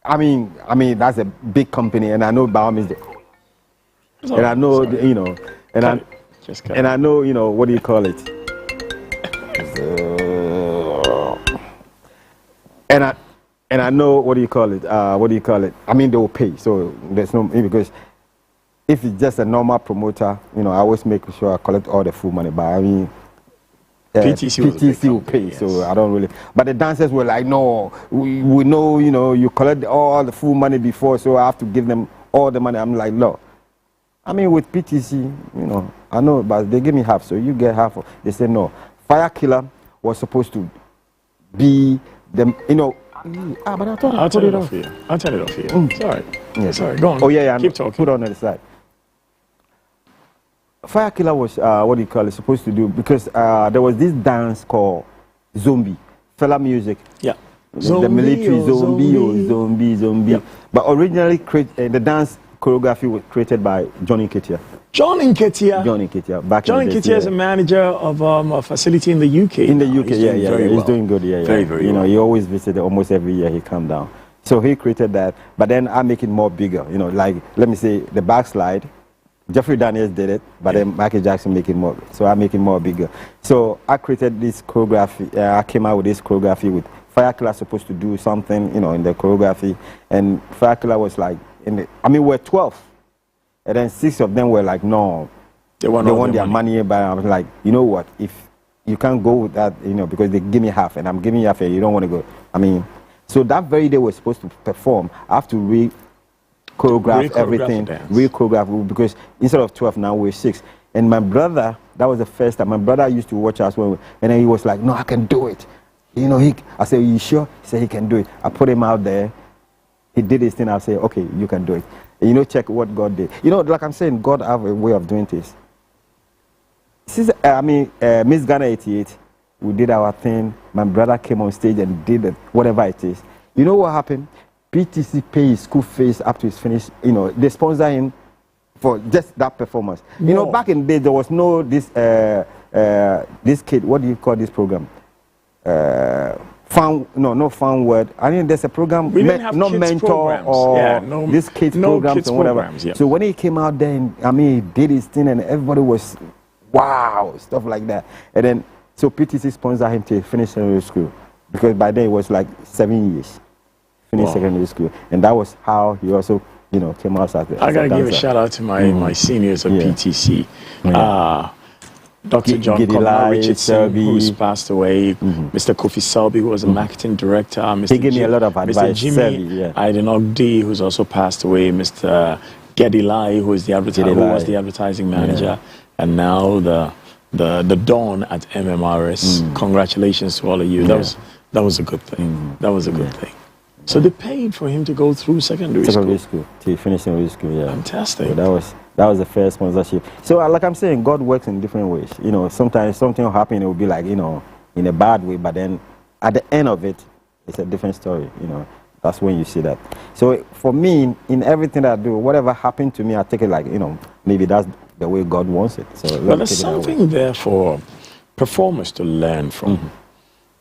I mean that's a big company, and I know Baum is and I know, and I know, what do you call it? And I know, what do you call it? I mean, they will pay. So there's no, because if it's just a normal promoter, I always make sure I collect all the full money. But I mean, PTC will pay. Yes. So I don't really. But the dancers were like, no, we know, you collect all the full money before, so I have to give them all the money. I'm like, no. I mean, with PTC, I know, but they give me half, so you get half. They say no. Fire Killer was supposed to be the, but I'll turn it off here. Sorry. Yeah. Sorry, go on. Oh, yeah. Keep talking. Put on the side. Fire Killer was, supposed to do, because there was this dance called Zombie, Fela Music. Yeah. The military Zombie. Yeah. But originally, the dance choreography was created by Johnny Ketia. Johnny Ketia. Johnny Ketia is a manager of a facility in the UK. In the UK, he's doing good. Very well. He always visited almost every year. He come down. So he created that. But then I make it more bigger. Like, let me say the backslide. Jeffrey Daniels did it, but then Michael Jackson make it more. So I make it more bigger. So I created this choreography. I came out with this choreography with Fire Killer supposed to do something, in the choreography, and Fire Killer was like, we're 12, and then 6 of them were like, no, they want their money. But I was like, you know what? If you can't go with that, because they give me half, and I'm giving you half, and you don't want to go. So that very day we're supposed to perform. I have to choreograph everything, choreograph, because instead of 12 now we're 6. And my brother, that was the first time. My brother used to watch us and then he was like, no, I can do it. I said, are you sure? He said he can do it. I put him out there. He did his thing. I said, okay, you can do it. And check what God did. Like I'm saying, God have a way of doing this. Miss Ghana 88, we did our thing. My brother came on stage and did it, whatever it is. You know what happened? PTC pay his school fees up to his finish. They sponsor him for just that performance. Back in the day, there was no this kid. What do you call this program? No fun word. There's a program. We didn't have no kids mentor programs. or this kids programs kids or whatever. Programs, yeah. So when he came out there, he did his thing, and everybody was wow, stuff like that. And then so PTC sponsored him to finish secondary school, because by then it was like 7 years. finished secondary school, and that was how he also, came out as I gotta give a shout out to my seniors at PTC. Dr. John Connor Richardson, who's passed away, Mr. Kofi Selby, who was a marketing director, Mr. He gave me a lot of advice. Mr. Jimmy Aidenogdi, who's also passed away, Mr. Gedilai, who was the advertising manager, and now the Dawn at MMRS. Congratulations to all of you. That was a good thing. That was a good thing. So they paid for him to go through secondary school. To finish secondary school, yeah. Fantastic. So that was the first sponsorship. So like I'm saying, God works in different ways. Sometimes something will happen, it will be like, in a bad way, but then at the end of it, it's a different story, That's when you see that. So for me, in everything that I do, whatever happened to me, I take it like, maybe that's the way God wants it. So but there's something there for performers to learn from.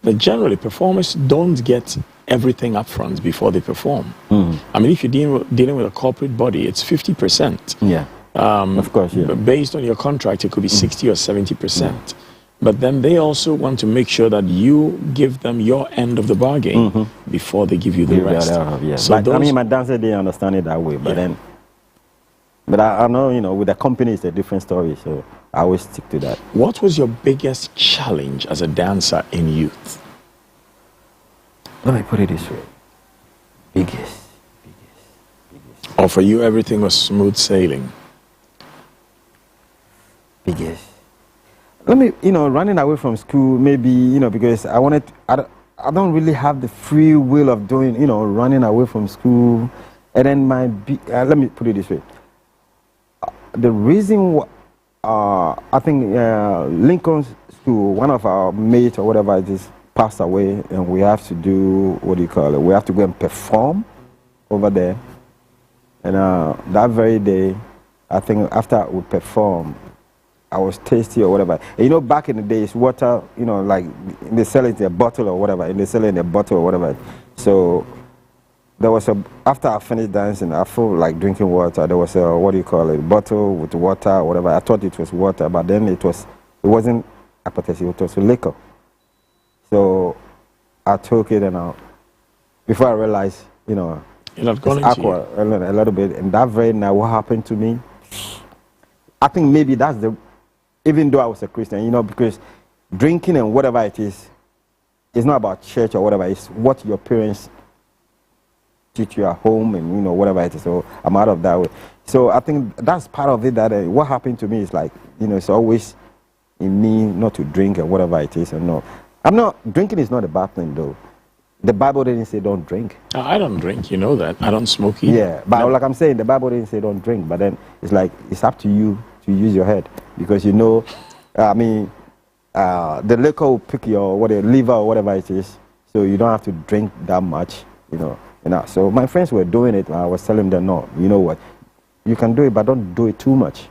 But generally, performers don't get everything up front before they perform. I mean, if you're dealing with a corporate body, it's 50%. Yeah. Of course, yeah. Based on your contract, it could be 60 or 70%. But then they also want to make sure that you give them your end of the bargain before they give you the rest. So my dancer, they understand it that way. But but I know, with the company, it's a different story. So I always stick to that. What was your biggest challenge as a dancer in youth? Let me put it this way. Biggest. Or for you, everything was smooth sailing? Biggest. Let me, running away from school, maybe, because I don't really have the free will of doing, running away from school. And then let me put it this way. The reason I think Lincoln's school, one of our mates or whatever it is, passed away, and we have to do, we have to go and perform over there. And that very day, I think after we performed, I was tasty or whatever. And back in the days, water, like they sell it in a bottle or whatever, and they sell it in a bottle or whatever. So there was after I finished dancing, I felt like drinking water. There was a bottle with water or whatever. I thought it was water, but then it wasn't appetizer, it was liquor. So I took it, and before I realized, it's aqua a little bit. And that very night, what happened to me, I think maybe that's even though I was a Christian, because drinking and whatever it is, it's not about church or whatever, it's what your parents teach you at home and, whatever it is. So I'm out of that way. So I think that's part of it, that what happened to me is like, it's always in me not to drink and whatever it is. And no, drinking is not a bad thing though. The Bible didn't say don't drink. I don't drink, you know that. I don't smoke either. Yeah, but like I'm saying, the Bible didn't say don't drink, but then it's like, it's up to you to use your head, because the liquor will pick your liver or whatever it is, so you don't have to drink that much, So my friends were doing it, and I was telling them, no, you know what, you can do it, but don't do it too much,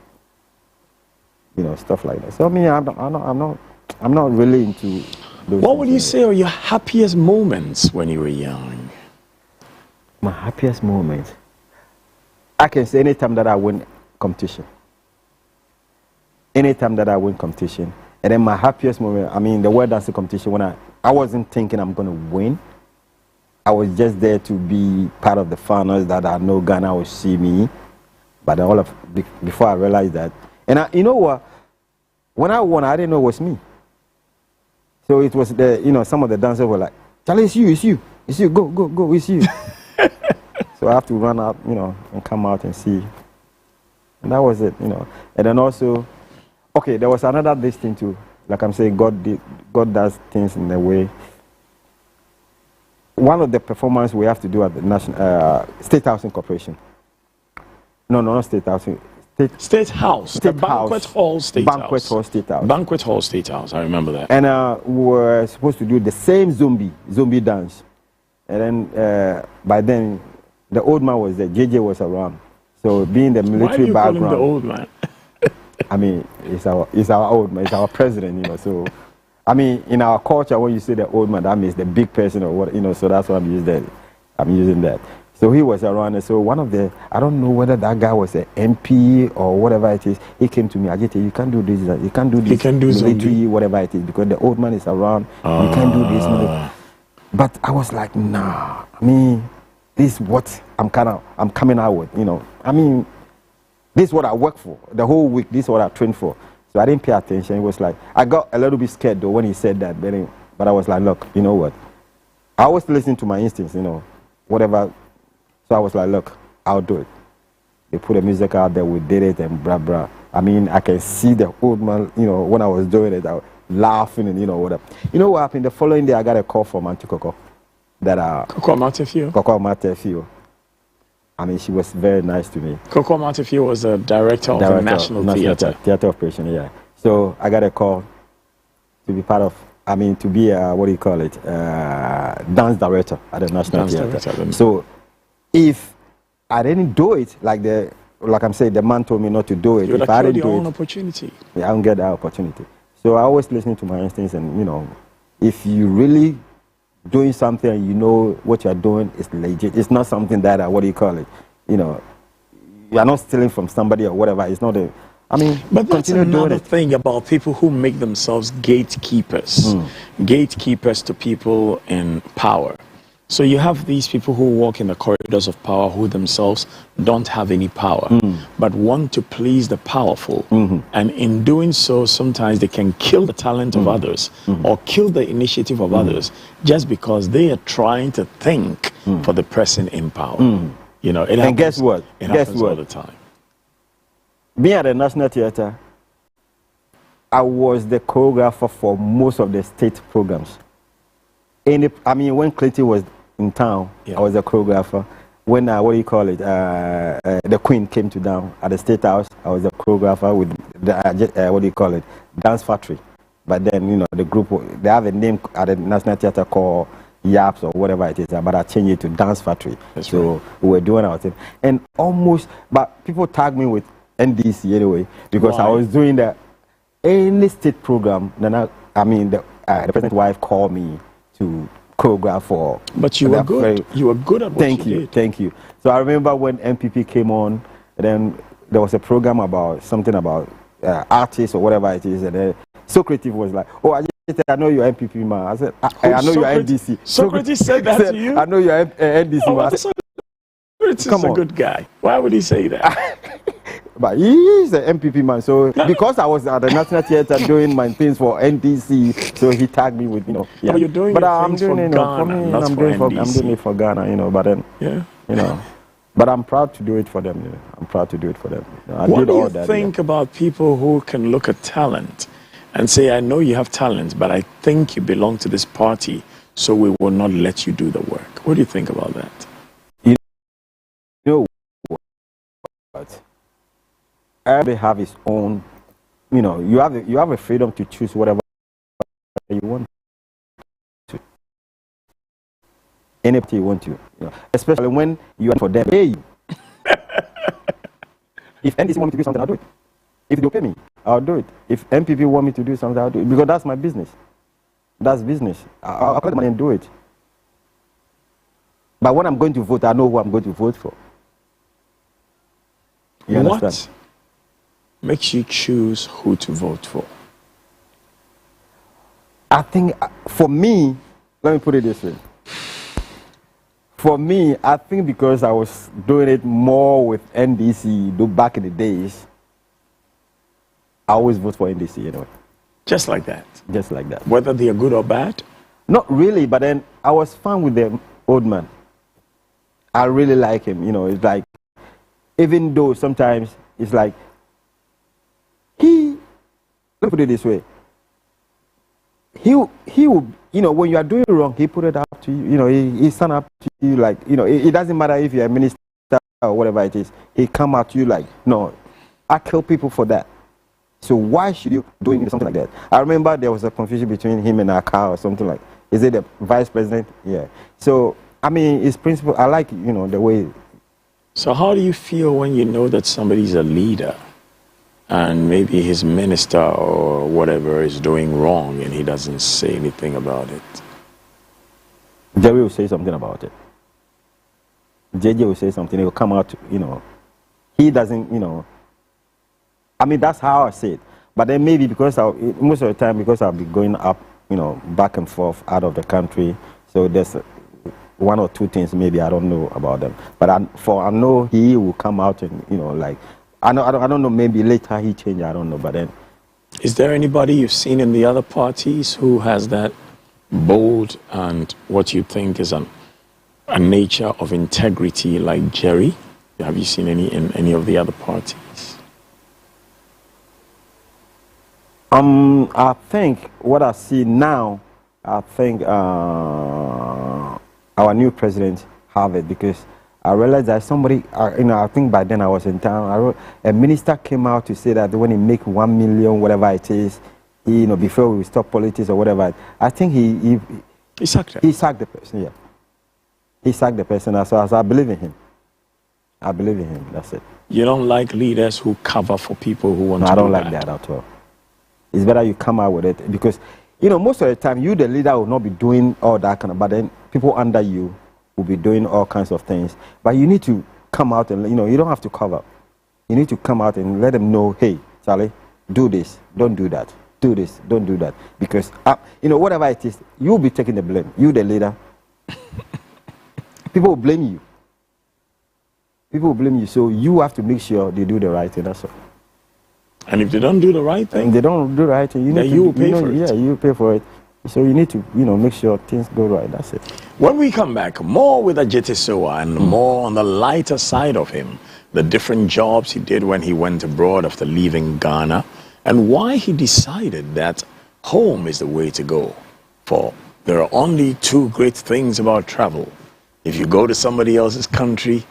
stuff like that. So I'm not really into those. What would you say are your happiest moments when you were young? My happiest moments, I can say anytime that I win competition. Anytime that I win competition. And then my happiest moment, the world dancing competition, when I wasn't thinking I'm going to win. I was just there to be part of the finals, that I know Ghana will see me. But before I realized that. And you know what? When I won, I didn't know it was me. So it was some of the dancers were like, Charlie, it's you, go, it's you. So I have to run out, and come out and see. And that was it, And then also, there was another this thing too. Like I'm saying, God does things in a way. One of the performances we have to do at the State Housing Corporation. No, not State Housing. State House. Banquet Hall State House. Banquet Hall State House. Banquet Hall State House. I remember that. And we were supposed to do the same zombie dance. And then by then, the old man was there. JJ was around. So being the military background. Why are you calling him the old man? It's our old man. It's our president. So in our culture, when you say the old man, that means the big person or what. So that's why I'm using that. So he was around, and so one of I don't know whether that guy was an MP or whatever it is, he came to me, Ajite, you can't do this, you can't do this, you can do military, whatever it is, because the old man is around, you can't do this. But I was like, nah, this is what I'm coming out with, you know. I mean, this is what I work for the whole week. This is what I trained for. So I didn't pay attention. It was like I got a little bit scared though when he said that, but I was like, look, you know what? I always listen to my instincts, you know, whatever. So I was like, look, I'll do it. They put the music out there, we did it, and blah blah. I mean, I can see the old man, you know, when I was doing it, I was laughing and you know whatever. You know what happened? The following day, I got a call from Auntie Coco. Coco Matefio. I mean, she was very nice to me. Coco Matefio was the director of the National Theatre. Theatre Operation, yeah. So I got a call to be part of, to be dance director at the National Theatre. So if I didn't do it, like I'm saying, the man told me not to do it. You would if have I killed didn't your do own it, opportunity. Yeah, I don't get that opportunity. So I always listen to my instincts, and you know, if you really doing something and you know what you're doing is legit, it's not something that you know, you're not stealing from somebody or whatever. It's not a. But that's another thing about people who make themselves gatekeepers, gatekeepers to people in power. So you have these people who walk in the corridors of power who themselves don't have any power, but want to please the powerful. And in doing so, sometimes they can kill the talent of others or kill the initiative of others just because they are trying to think for the person in power. You know, it happens, and guess what? It happens all the time. Me at the National Theatre, I was the choreographer for most of the state programs. When Clinton was in town, I was a choreographer. When the Queen came to down at the State House, I was a choreographer with the Dance Factory. But then, you know, the group, they have a name at the National Theatre called Yaps or whatever it is, but I changed it to Dance Factory. So we were doing our thing. And but people tagged me with NDC anyway, because I was doing any state program, then the president's wife called me to choreograph for. But you were good. You were good at what you did. Thank you. So I remember when MPP came on, then there was a program about something about artists or whatever it is, and then Socrates was like, "Oh, I know you're MPP man." I said, "I know you're NDC." Socrates said that to you? I know you're NDC man. Socrates is a good guy. Why would he say that? But he's an MPP man, so because I was at the National Theatre doing my things for NDC, so he tagged me with, you know. Yeah. But you're doing I'm doing it for Ghana, not for NDC. I'm doing it for Ghana, you know. But then, you know, but I'm proud to do it for them. You know. I'm proud to do it for them. You know, what do you think about people who can look at talent and say, "I know you have talent, but I think you belong to this party, so we will not let you do the work"? What do you think about that? You know what? Everybody have his own, you know, you have a freedom to choose whatever you want to. Anything you want to, you know, especially when you are for them. Hey, if NDC want me to do something, I'll do it. If they pay me, I'll do it. If MPP want me to do something, I'll do it, because that's my business. That's business. I'll collect money and do it. But when I'm going to vote, I know who I'm going to vote for. You understand? What makes you choose who to vote for? I think for me, let me put it this way. For me, I think because I was doing it more with NDC back in the days, I always vote for NDC, you know. Just like that? Just like that. Whether they are good or bad? Not really, but then I was fine with the old man. I really like him, you know. It's like, even though sometimes it's like, let me put it this way. He will, you know, when you are doing wrong, he put it up to you. You know, he stand up to you like, you know, it doesn't matter if you're a minister or whatever it is. He come out to you like, no, I kill people for that. So why should you doing something like that? I remember there was a confusion between him and Aka or something like, is it the vice president? Yeah. So, his principle, I like, you know, the way. So how do you feel when you know that somebody's a leader and maybe his minister or whatever is doing wrong and he doesn't say anything about it? Jerry will say something about it. JJ will say something, he will come out, you know. He doesn't, you know. That's how I say it. But then maybe because most of the time, because I'll be going up, you know, back and forth out of the country, so there's one or two things maybe I don't know about them. But I know he will come out and, you know, like, I don't know, maybe later he changed, I don't know, but then. Is there anybody you've seen in the other parties who has that bold and what you think is a nature of integrity like Jerry? Have you seen any in any of the other parties? I think what I see now, I think our new president have it, because I realized that somebody, you know, I think by then I was in town. A minister came out to say that when he make 1 million, whatever it is, he, you know, before we stop politics or whatever, I think he sacked him. He sacked the person. Yeah, he sacked the person. So I believe in him. I believe in him. That's it. You don't like leaders who cover for people who want to do I don't like that at all. It's better you come out with it, because, you know, most of the time you, the leader, will not be doing all that kind of, but then people under you will be doing all kinds of things. But you need to come out and, you know, you don't have to cover. You need to come out and let them know, hey, Charlie, do this, don't do that. Do this, don't do that. Because, you know, whatever it is, you'll be taking the blame. You, the leader. People will blame you. People will blame you. So you have to make sure they do the right thing. That's all. And if they don't do the right thing, they don't do the right thing, you need to pay for it. Yeah, you pay for it. So you need to, you know, make sure things go right. That's it. When we come back, more with Ajete Soa and more on the lighter side of him, the different jobs he did when he went abroad after leaving Ghana, and why he decided that home is the way to go. For there are only two great things about travel. If you go to somebody else's country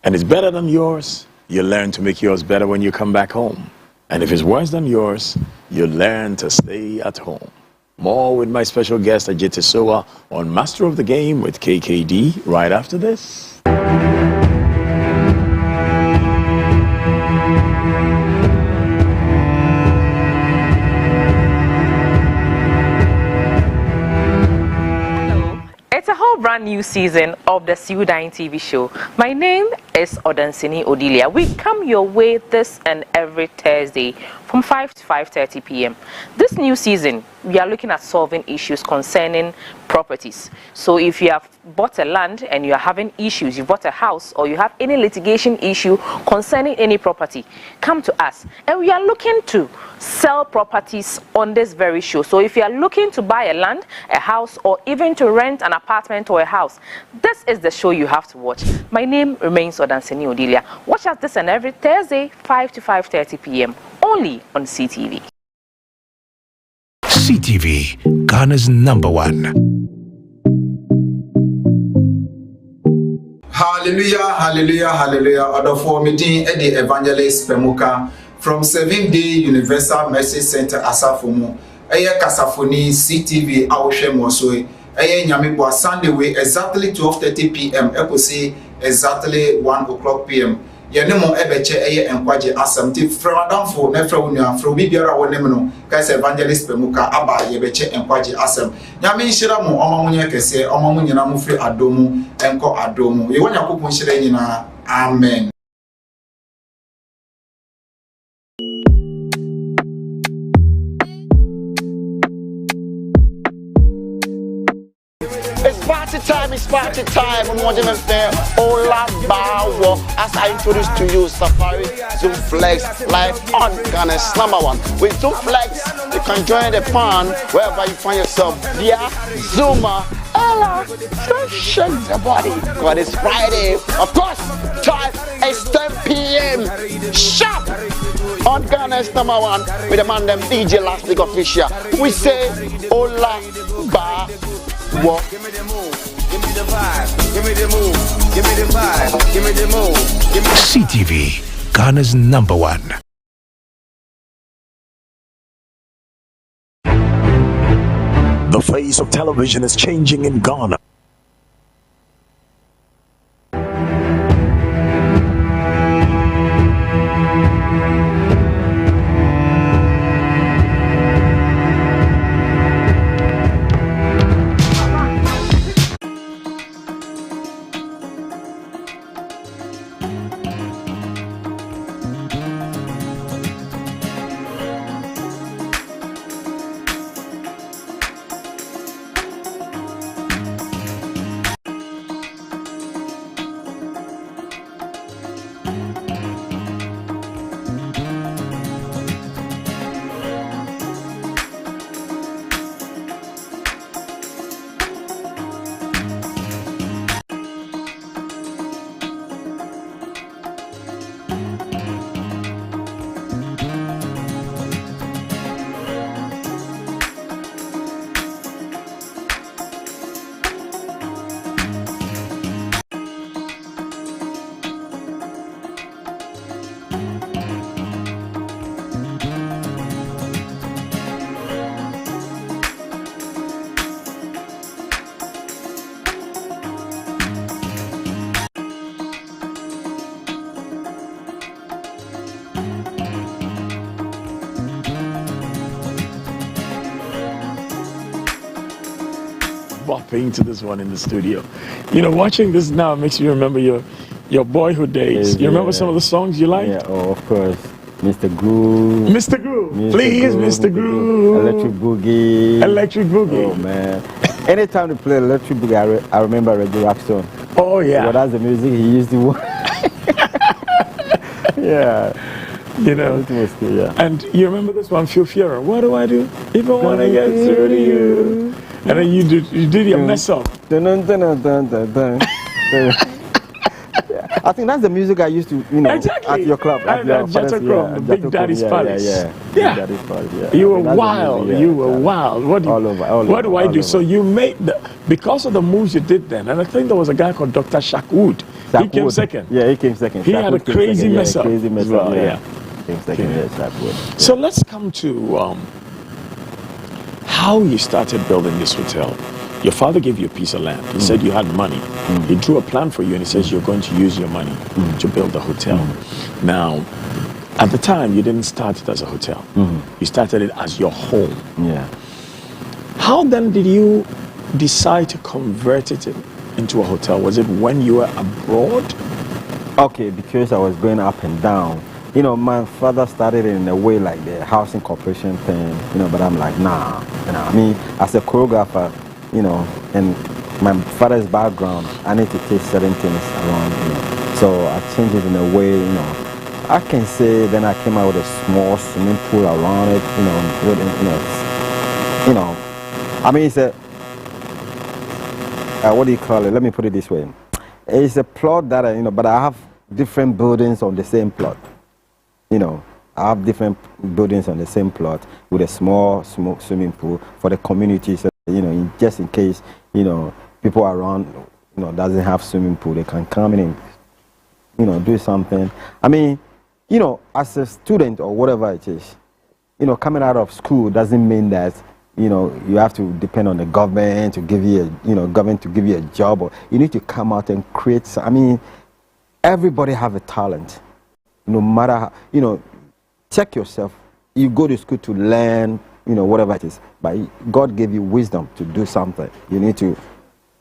and it's better than yours, you learn to make yours better when you come back home. And if it's worse than yours, you learn to stay at home. More with my special guest, Ajete Soa, on Master of the Game with KKD right after this. It's a whole brand new season of the Sudan TV show. My name is Odansini Odilia. We come your way this and every Thursday from 5 to 5:30 p.m. This new season, we are looking at solving issues concerning properties. So if you have bought a land and you are having issues, you bought a house, or you have any litigation issue concerning any property, come to us. And we are looking to sell properties on this very show. So if you are looking to buy a land, a house, or even to rent an apartment or a house, this is the show you have to watch. My name remains Odansini Odilia. Watch us this and every Thursday, 5 to 5:30 p.m. only on CTV. CTV, Ghana's #1. Hallelujah, hallelujah, hallelujah. Order for meeting at the Evangelist Pemuka from 7-day Universal Mercy Center Asafomo. Eye Kasafoni CTV Awoshe Mosoi. Eye Nyamibo Sunday way exactly 12:30 p.m. Ekose exactly 1 o'clock p.m. Yenemo ebeche eye enkwaje asamti framadamfo nefra unya from bibiara wonem no kaise Evangelist Pemuka aba yebeche enkwaje asam nyame nhira mo omamunye kese omamunyina mu fri adomu enko adomu ye wonya kopon nhira nyina amen. It's party time on Modern FM. Ola Bawo. As I introduce to you Safari Zoom Flex live on Ghana's #1. With Zoom Flex, you can join the fun wherever you find yourself via Zoomer. Ella, don't shake the body. God, it's Friday. Of course, time is 10 p.m. sharp on Ghana's #1 with the man them DJ Last Week Official. We say Ola Bawo. Give me the move, give me the vibe, give me the move, give me the vibe, give me the move, give me CTV, Ghana's #1. The face of television is changing in Ghana. bopping to this one in the studio. You know, watching this now makes you remember your boyhood days. You remember some of the songs you liked? Yeah, oh, of course. Mr. Groove. Mr. Groove. Please, Mr. Groove. Electric Boogie. Electric Boogie. Oh, man. Anytime they play Electric Boogie, I remember Reggie Rockstone. Oh, yeah. Well, that's the music he used to yeah. You know. Yeah. And you remember this one, Feel Fiera. What do I do if I want to get through to you? And then you did your mess up. Dun, dun, dun, dun, dun, dun, dun. I think that's the music I used to, you know, at your club. At your Big Daddy's Palace. Yeah. Big Daddy's Palace, yeah. You were wild. You were wild. What do I do? So you made because of the moves you did then, and I think there was a guy called Dr. Shakwood. He came second. Yeah, he came second. He had a crazy mess up. Crazy mess up, yeah. Came second, yeah, Shakwood. So let's come to how you started building this hotel. Your father gave you a piece of land. He said you had money. He drew a plan for you and he says you're going to use your money to build the hotel. Now, at the time, you didn't start it as a hotel. You started it as your home. Yeah. How then did you decide to convert it into a hotel? Was it when you were abroad? Okay, because I was going up and down. You know, my father started it in a way like the housing corporation thing, you know, but I'm like, nah. You know, I mean, as a choreographer, you know, and my father's background, I need to take certain things around, you know. So I changed it in a way, you know. I can say then I came out with a small swimming pool around it, you know, I mean, it's a, what do you call it? Let me put it this way. It's a plot that, you know, but I have different buildings on the same plot. You know, I have different buildings on the same plot with a small swimming pool for the community. So, you know, just in case, you know, people around, you know, doesn't have swimming pool, they can come in and, you know, do something. I mean, you know, as a student or whatever it is, you know, coming out of school doesn't mean that, you know, you have to depend on the government to give you a, you know, government to give you a job, or you need to come out and create. I mean, everybody have a talent, no matter how, you know, check yourself. You go to school to learn, you know, whatever it is, but God gave you wisdom to do something. You need to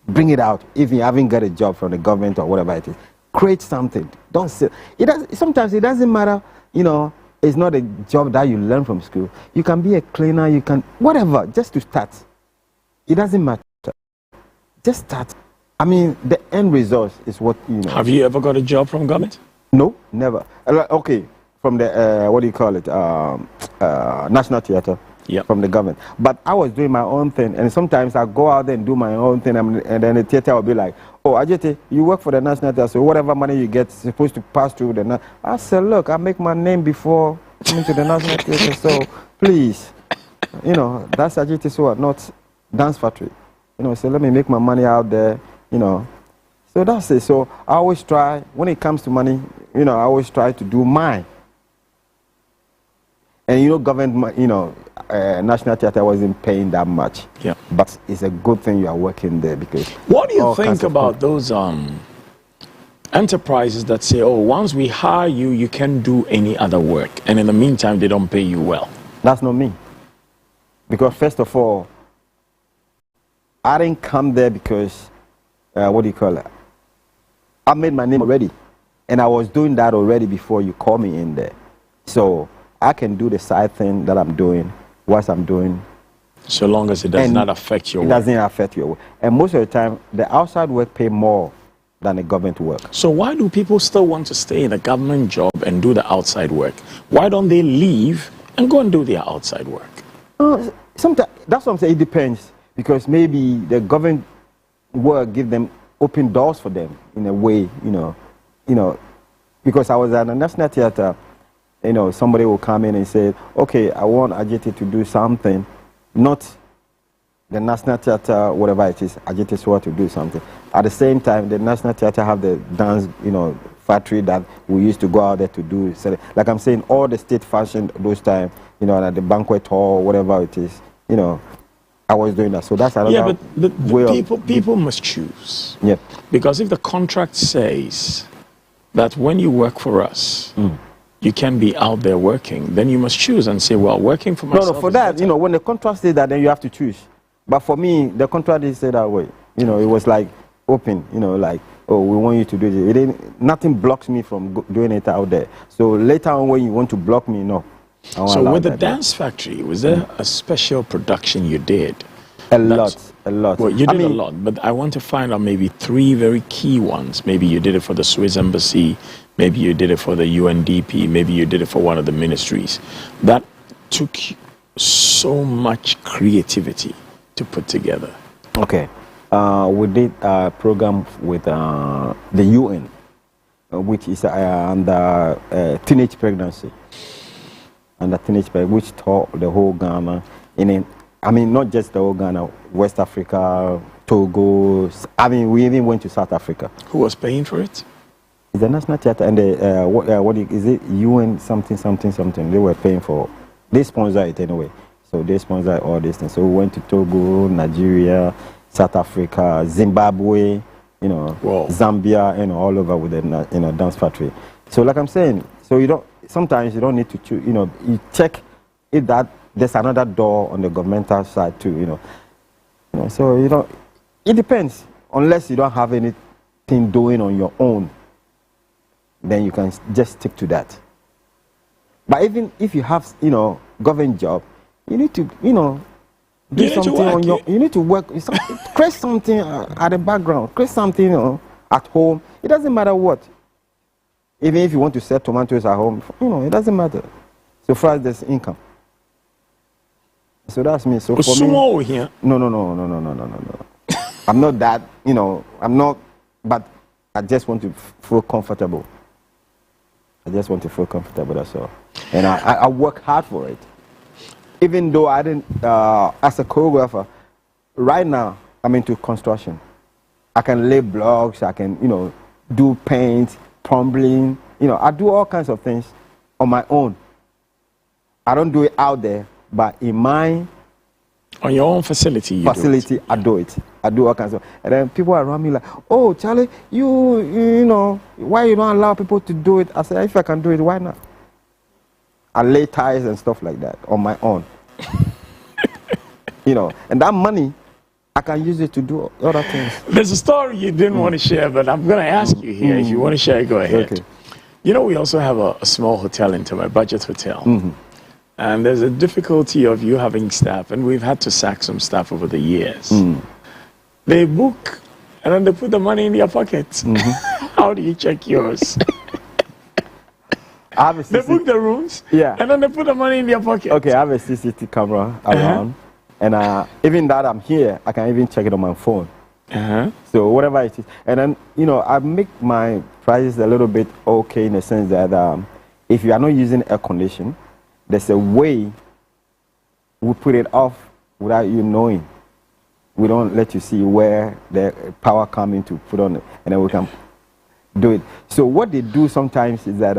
bring it out. If you haven't got a job from the government or whatever it is, create something. Don't say it. Sometimes it doesn't matter, you know. It's not a job that you learn from school. You can be a cleaner, you can, whatever, just to start. It doesn't matter. Just start. I mean, the end result is what, you know. Have you ever got a job from government? No, never. Okay, from the, what do you call it, National Theatre. Yep. From the government. But I was doing my own thing, and sometimes I go out there and do my own thing, and then the theater will be like, oh, Ajete, you work for the National Theatre, so whatever money you get is supposed to pass through the National. I said, look, I make my name before coming to the National Theatre, so please, you know, that's Ajete Sword, not Dance Factory. You know, so let me make my money out there, you know. So that's it. So I always try, when it comes to money, you know, I always try to do mine. And you know, government, you know, National Theatre wasn't paying that much. Yeah. But it's a good thing you are working there, because. What do you think about those enterprises that say, oh, once we hire you, you can't do any other work, and in the meantime, they don't pay you well? That's not me. Because first of all, I didn't come there because, what do you call it? I made my name already. And I was doing that already before you call me in there. So I can do the side thing that I'm doing, what I'm doing. So long as it does not affect your work. It doesn't affect your work. And most of the time, the outside work pay more than the government work. So why do people still want to stay in a government job and do the outside work? Why don't they leave and go and do their outside work? Sometimes, that's what I'm saying, it depends. Because maybe the government work give them open doors for them in a way, you know. Because I was at the National Theatre, you know, somebody will come in and say, okay, I want Ajete to do something, not the National Theatre, whatever it is, Ajete Sword to do something. At the same time, the National Theatre have the dance, you know, factory that we used to go out there to do. So, like I'm saying, all the state fashion those times, you know, at the banquet hall, whatever it is, you know, I was doing that. So that's another yeah, but people must choose. Yeah. Because if the contract says that when you work for us, you can be out there working, then you must choose and say, well, working for myself. No, for that, you know, when the contract says that, then you have to choose. But for me, the contract didn't say that way. You know, it was like open. You know, like, oh, we want you to do this. It didn't, nothing blocks me from doing it out there. So later on, when you want to block me, no. So with the Dance Factory, was there a special production you did? A lot. Well, you did a lot, but I want to find out maybe 3 very key ones. Maybe you did it for the Swiss Embassy, maybe you did it for the UNDP, maybe you did it for one of the ministries. That took so much creativity to put together. Okay. We did a program with the UN, which is under teenage pregnancy. Under teenage pregnancy, which taught the whole Ghana. I mean, not just the whole Ghana, West Africa, Togo. I mean, we even went to South Africa. Who was paying for it? The National Theatre and is it UN something? They were paying for. They sponsor it anyway. So they sponsor all these things. So we went to Togo, Nigeria, South Africa, Zimbabwe, you know, Zambia, you know, all over with the Dance Factory. So like I'm saying, so sometimes you don't need to choose, you know, you check if that there's another door on the governmental side too, you know. So it depends. Unless you don't have anything doing on your own, then you can just stick to that. But even if you have, you know, government job, you need to, you know, do something on your. You need to work. Create something at the background. Create something, you know, at home. It doesn't matter what. Even if you want to sell tomatoes at home, you know, it doesn't matter. So far as there's income. So that's me. So for me, here. No. I'm not that, you know. I'm not. But I just want to feel comfortable. I just want to feel comfortable. That's all. And I work hard for it. Even though I didn't, as a choreographer, right now I'm into construction. I can lay blocks. I can, you know, do paint, plumbing. You know, I do all kinds of things on my own. I don't do it out there, but in my on your own facility, I do it. I do all kinds of. And then people around me like, oh, Charlie, you know, why you don't allow people to do it? I said, if I can do it, why not? I lay ties and stuff like that on my own. You know, and that money, I can use it to do other things. There's a story you didn't want to share, but I'm going to ask you here. If you want to share, go ahead. Okay. You know, we also have a small hotel in my budget hotel. And there's a difficulty of you having staff, and we've had to sack some staff over the years. They book, and then they put the money in their pockets. How do you check yours? They book the rooms, and then they put the money in their pocket. Okay, I have a CCTV camera around, and even that I'm here, I can even check it on my phone. So whatever it is, and then, you know, I make my prices a little bit okay in the sense that if you are not using air conditioning, there's a way we put it off without you knowing. We don't let you see where the power coming to put on it, and then we can do it. So what they do sometimes is that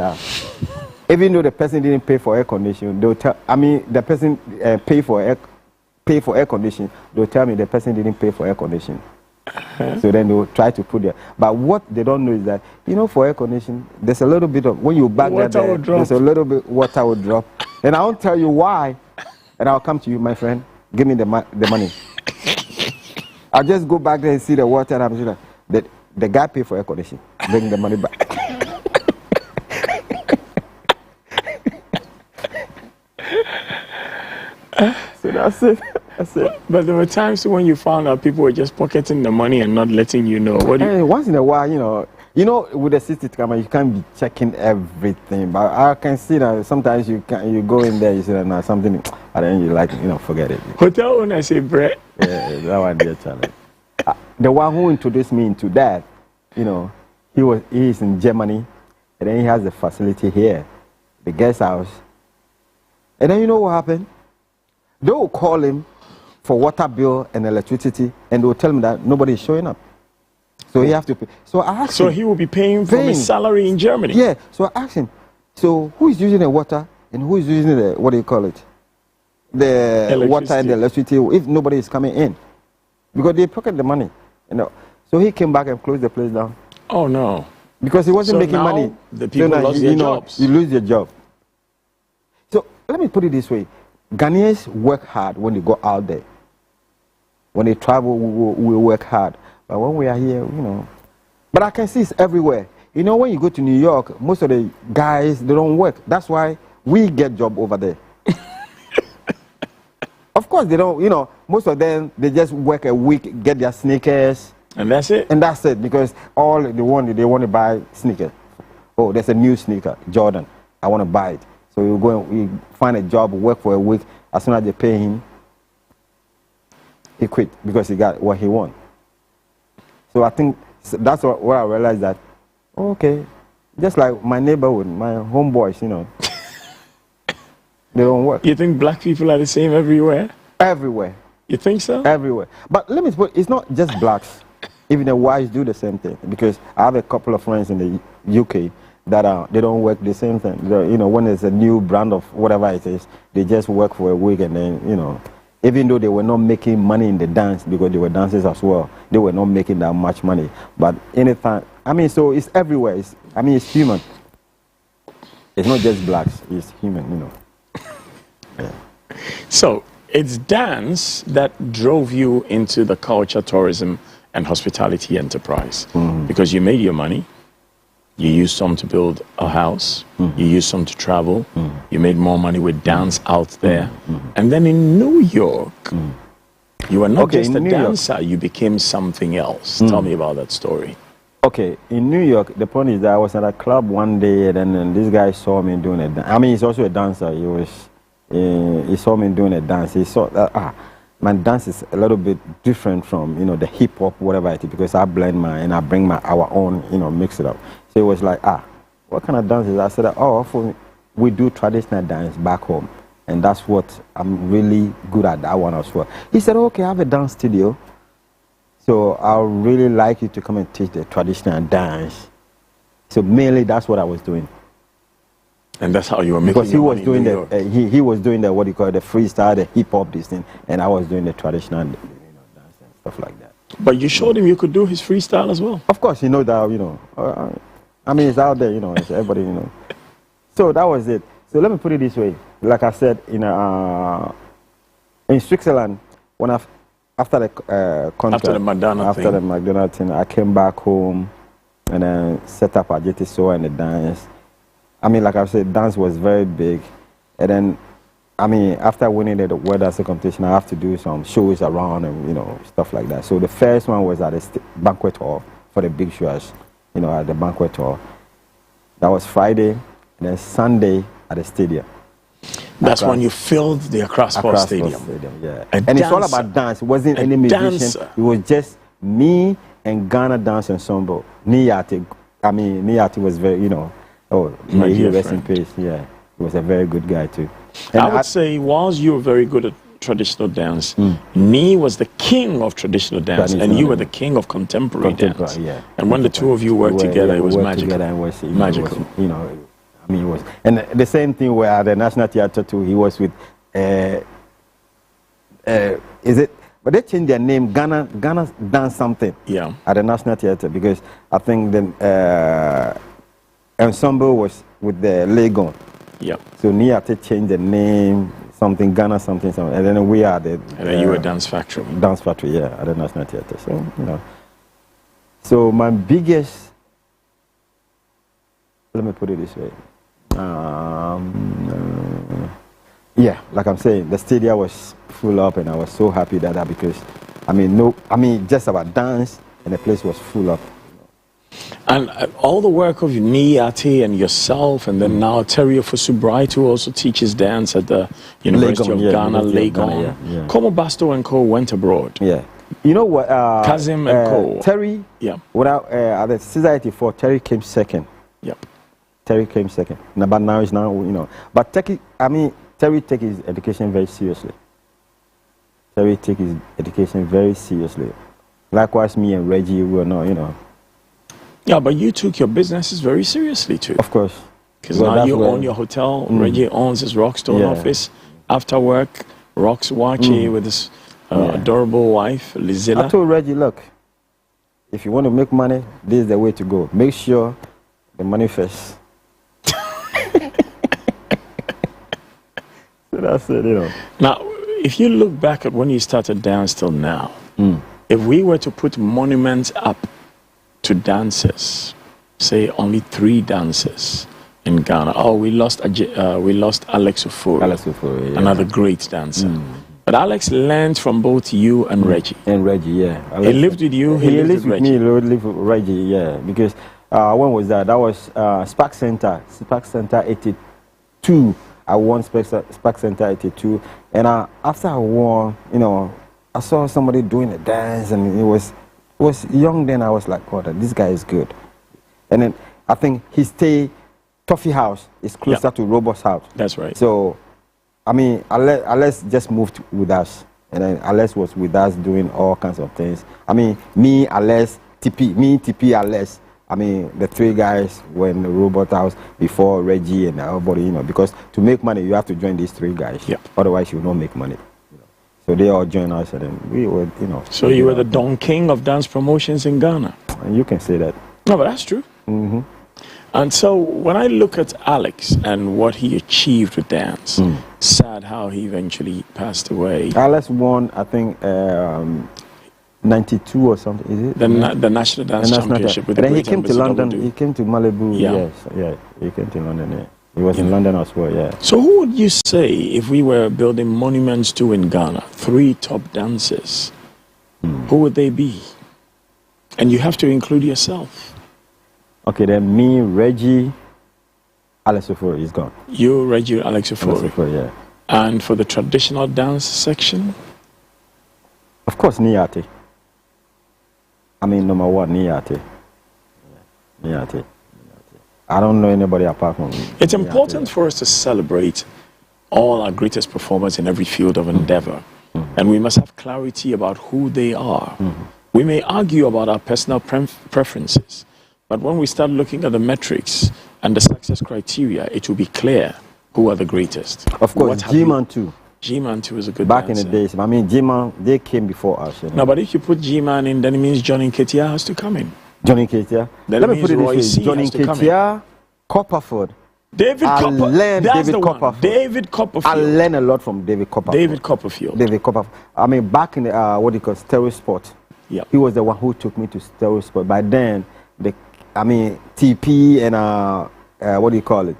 even though the person didn't pay for air conditioning, they'll tell. I mean, the person pay for air conditioning. They'll tell me the person didn't pay for air conditioning. So then they'll try to put there. But what they don't know is that, you know, for air conditioning, there's a little bit of, when you back that there, there's a little bit water will drop. And I won't tell you why. And I'll come to you, my friend. Give me the money. I'll just go back there and see the water, and I'm just like, the guy paid for air conditioning. Bring the money back. So that's it. That's it. But there were times when you found out people were just pocketing the money and not letting you know. Once in a while, you know, with the CCTV camera, you can't be checking everything. But I can see that sometimes you go in there, you see that something, and then you forget it. Hotel owner say bread. Yeah, that one dear challenge. The one who introduced me into that, you know, he is in Germany, and then he has the facility here, the guest house. And then you know what happened? They will call him for water bill and electricity, and they will tell him that nobody is showing up. So he have to pay. So I asked him. So he will be paying from his salary in Germany? Yeah. So I asked him, so who is using the water and who is using the, what do you call it? The water and the electricity if nobody is coming in? Because they pocket the money. You know. So he came back and closed the place down. Oh, no. Because he wasn't making money. The people lost their jobs. You lose your job. So let me put it this way. Ghanaians work hard when they go out there. When they travel, we work hard. But when we are here, you know. But I can see it's everywhere. You know, when you go to New York, most of the guys, they don't work. That's why we get job over there. Of course, they don't, you know, most of them, they just work a week, get their sneakers. And that's it? And that's it, because all they want to buy sneakers. Oh, there's a new sneaker, Jordan. I want to buy it. So you go and you find a job, work for a week. As soon as they pay him, he quit because he got what he want. So I think that's what I realized that, okay, just like my neighborhood, my homeboys, you know, they don't work. You think black people are the same everywhere? Everywhere. You think so? Everywhere. But let me put, it's not just blacks. Even the whites do the same thing. Because I have a couple of friends in the UK that they don't work the same thing. You know, when there's a new brand of whatever it is, they just work for a week and then, you know, even though they were not making money in the dance because they were dancers as well, they were not making that much money. But anytime, I mean, so it's everywhere. It's human. It's not just blacks. It's human, you know. Yeah. So it's dance that drove you into the culture, tourism, and hospitality enterprise. Because you made your money, you used some to build a house, you used some to travel, you made more money with dance out there. And then in New York, you were not just a dancer, you became something else. Tell me about that story. Okay, in New York, the point is that I was at a club one day and then this guy saw me doing a dance. I mean, he's also a dancer. He saw me doing a dance. He saw that, my dance is a little bit different from, you know, the hip hop, whatever it is, because I blend and I bring our own, you know, mix it up. So it was like, what kind of dance is that? I said, we do traditional dance back home. And that's what I'm really good at, that one as well. He said, okay, I have a dance studio. So I would really like you to come and teach the traditional dance. So mainly that's what I was doing. And that's how you were making because he your was money doing in New York. he was doing the what you call the freestyle, the hip hop, this thing, and I was doing the traditional, you know, dance and stuff like that. But you showed him you could do his freestyle as well. Of course, you know that, you know. I mean, it's out there, you know. It's everybody, you know. So that was it. So let me put it this way. Like I said, in Switzerland, when after the contract, after the McDonald's thing, I came back home and then set up a JT show and the dance. I mean, like I said, dance was very big. And then, I mean, after winning the World Dancing Competition, I have to do some shows around and, you know, stuff like that. So the first one was at the banquet hall for the big shows, you know, at the banquet hall. That was Friday, and then Sunday at the stadium. That's when you filled the Accra Sports Stadium. Yeah. And it's all about dance. It wasn't any musician. Dancer. It was just me and Ghana Dance Ensemble. Niyati was very, you know, may he rest in peace. Yeah, he was a very good guy too. And I would say, whilst you were very good at traditional dance, Nee was the king of traditional dance, and you were the king of contemporary dance. Yeah. And when the two of you worked together, it was magical. Together and was, magical. You know, I mean, it was. And the same thing where at the National Theatre too, he was with, but they changed their name, Ghana Dance something. Yeah. At the National Theatre, because I think the ensemble was with the Legon. Yeah. So Nia had to change the name, something Ghana something, and then we are the. And then you were Dance Factory. Dance Factory, yeah, at the National Theatre. So you know. So my biggest. Let me put it this way. Yeah, like I'm saying, the stadium was full up, and I was so happy that because, just about dance, and the place was full up. And all the work of Niati and yourself, and then now Terry Ofosu-Bright, who also teaches dance at the University of Ghana, Legon. Como Basto and Co. went abroad. Yeah. You know what? Kazim and Co. Terry, at the Society for Terry came second. Yep. Terry came second. But now he's now, you know. But Terry take his education very seriously. Terry take his education very seriously. Likewise, me and Reggie, we were not, you know. Yeah, but you took your businesses very seriously too. Of course. Because now you own your hotel, Reggie owns his Rockstone office. After work, Rock's watching with his adorable wife, Lizilla. I told Reggie, look, if you want to make money, this is the way to go. Make sure the money first. So that's it, you know. Now, if you look back at when you started dance till now, If we were to put monuments up to dancers, say only 3 dancers in Ghana. Oh, we lost Alex Ofori. Yeah. Another great dancer. But Alex learned from both you and Reggie. And Reggie, yeah. Alex, he lived with you. He lived with me. He lived with Reggie, yeah. Because when was that? That was Spark Center 82. I won Spark Center 82, and after I won, I saw somebody doing a dance, and it was young then. I was like, "God, this guy is good." And then I think he stayed. Coffee House is closer to Robo's house. That's right. So, Alex just moved with us, and then Alex was with us doing all kinds of things. Me, Alex, TP, Alex. The 3 guys were in the Robot house before Reggie and everybody, because to make money, you have to join these 3 guys. Yep. Otherwise, you will not make money. So they all joined us, and then we were, So you were the Don King of dance promotions in Ghana. And you can say that. No, but that's true. And so when I look at Alex and what he achieved with dance, sad how he eventually passed away. Alex won, I think, 92 or something, is it? The National Dance Championship. With and the then he came to London. He came to Malibu. Yeah. Yes, he came to London. Yeah. He was in London as well. Yeah. So who would you say, if we were building monuments to in Ghana, 3 top dancers, who would they be? And you have to include yourself. Okay, then me, Reggie, Alex Ofori is gone. You, Reggie, Alex Ofori. Yeah. And for the traditional dance section? Of course, Niate. Number 1, Niate. Niate. I don't know anybody apart from me. It's important for us to celebrate all our greatest performers in every field of endeavor. And we must have clarity about who they are. We may argue about our personal preferences, but when we start looking at the metrics and the success criteria, it will be clear who are the greatest. Of course, G-Man too. G-Man too is a good Back dancer. in the days, G-Man, they came before us. No, but if you put G-Man in, then it means Johnny Ketia has to come in. Johnny Ketia. Let me put it this way. Johnny Ketia, Copperford. David Copperfield. David Copperfield. I learned a lot from David Copperfield. David Copperfield. Back in the, what do you call Stereo Sport. Yeah. He was the one who took me to Stereo Sport. By then, TP and what do you call it?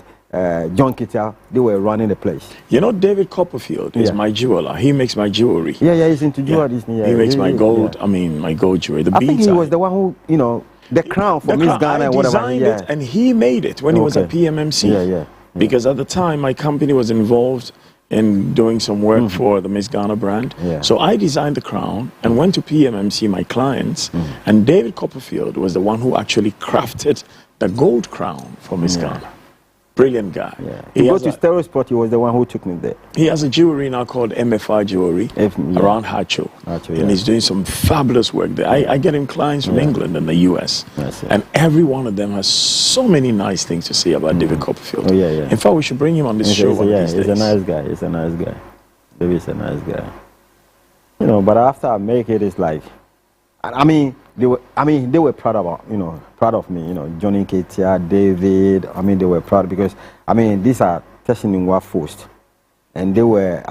John Ketia, they were running the place. David Copperfield is my jeweler. He makes my jewelry. Yeah, he's into jewelry. Yeah. He makes my gold. My gold jewelry. I think he was the one who, the crown for Miss Ghana and whatever. Designed it, and he made it when he was at PMMC. Yeah. Because at the time, my company was involved in doing some work for the Miss Ghana brand. Yeah. So I designed the crown and went to PMMC, my clients, and David Copperfield was the one who actually crafted the gold crown for Miss Ghana. Brilliant guy. Yeah. He goes to Stereo Sport, he was the one who took me there. He has a jewelry now called MFR Jewelry around Hacho. And he's doing some fabulous work there. I get him clients from England and the US. And every one of them has so many nice things to say about David Copperfield. In fact, we should bring him on this show one of these days. He's a nice guy. He's a nice guy. David's a nice guy. But after I make it, it's like, they were proud of me, Johnny Ketia, David. They were proud because, these are Teshiningwa First. And they were,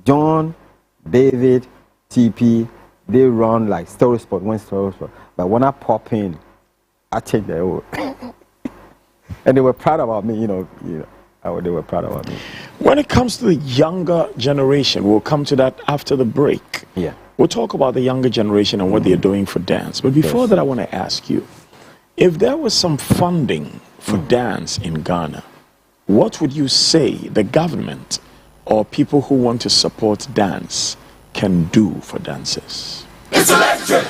John, David, TP, they run like Stereo Sport, But when I pop in, I change the whole. And they were proud about me, they were proud about me. When it comes to the younger generation, we'll come to that after the break. Yeah. We'll talk about the younger generation and what they're doing for dance. But before that, I want to ask you, if there was some funding for dance in Ghana, what would you say the government or people who want to support dance can do for dancers? It's electric!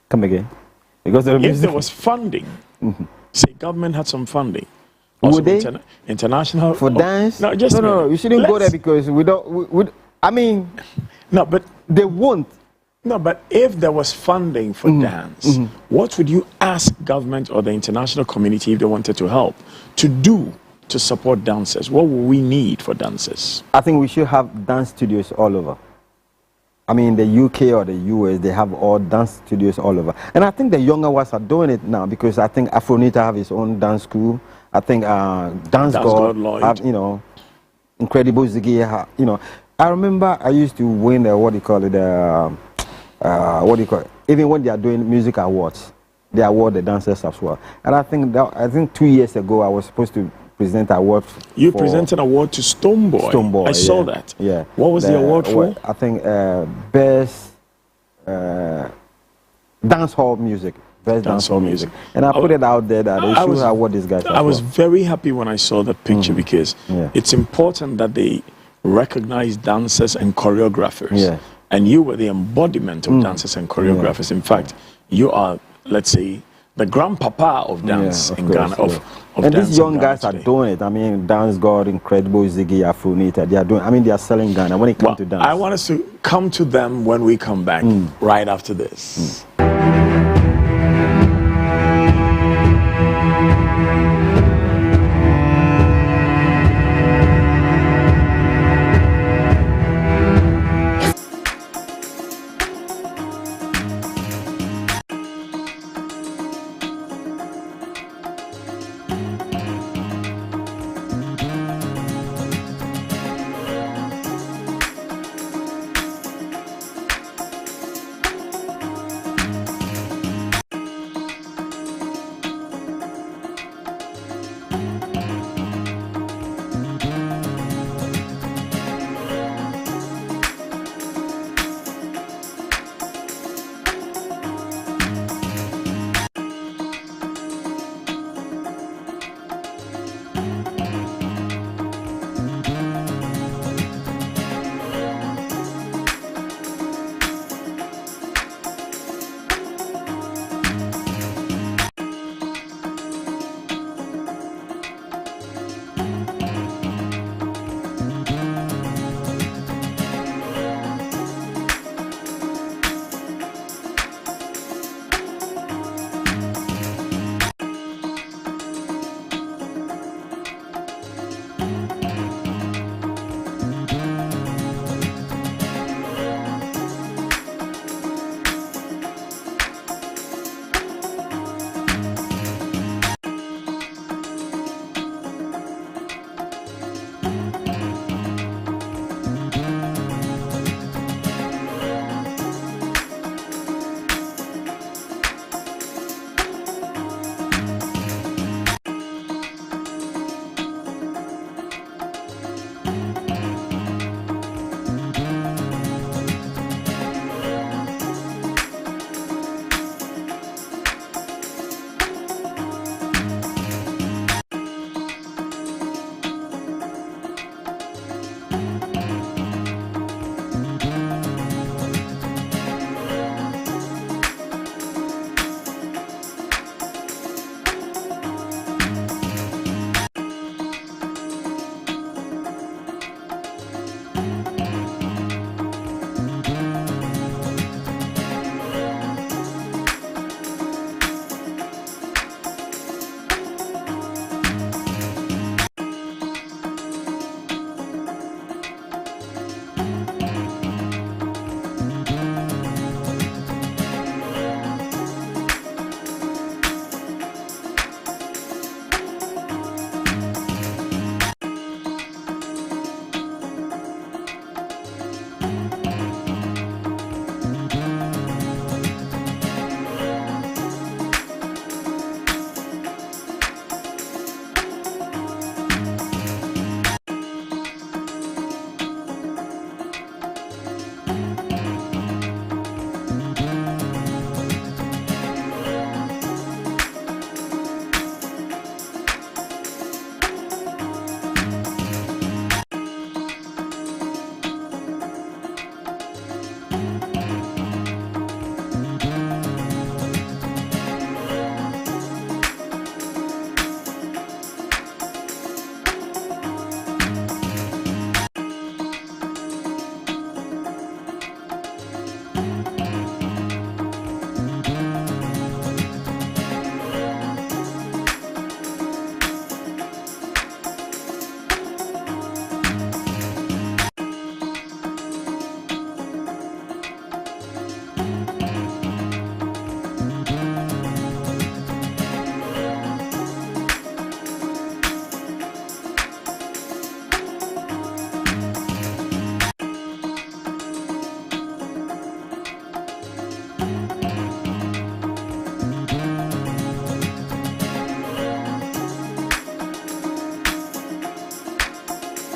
Come again. Because if there was funding, say government had some funding, would they? International for dance? No, you shouldn't go there because we don't. No, but they won't. No, but if there was funding for dance, what would you ask government or the international community, if they wanted to help, to do to support dancers? What would we need for dancers? I think we should have dance studios all over. The UK or the US, they have all dance studios all over. And I think the younger ones are doing it now because I think Afronita have his own dance school. I think Dance God have, Incredible Ziggy, I remember I used to win what do you call it? Even when they are doing music awards, they award the dancers as well. And I think 2 years ago I was supposed to present an award. You presented an award to Stoneboy. Stoneboy. I saw that. Yeah. What was the award for? I think best dance hall music. Best dance hall music. And I put it out there that they should award these guys. I was very happy when I saw that picture because it's important that they recognize dancers and choreographers. Yeah. And you were the embodiment of dancers and choreographers. In fact, you are, let's say, the grandpapa of dance in Ghana. And these young guys are doing it. I mean, Dance God, Incredible, Ziggy, Afronita, they are doing. I mean, they are selling Ghana when it comes to dance. I want us to come to them when we come back, right after this.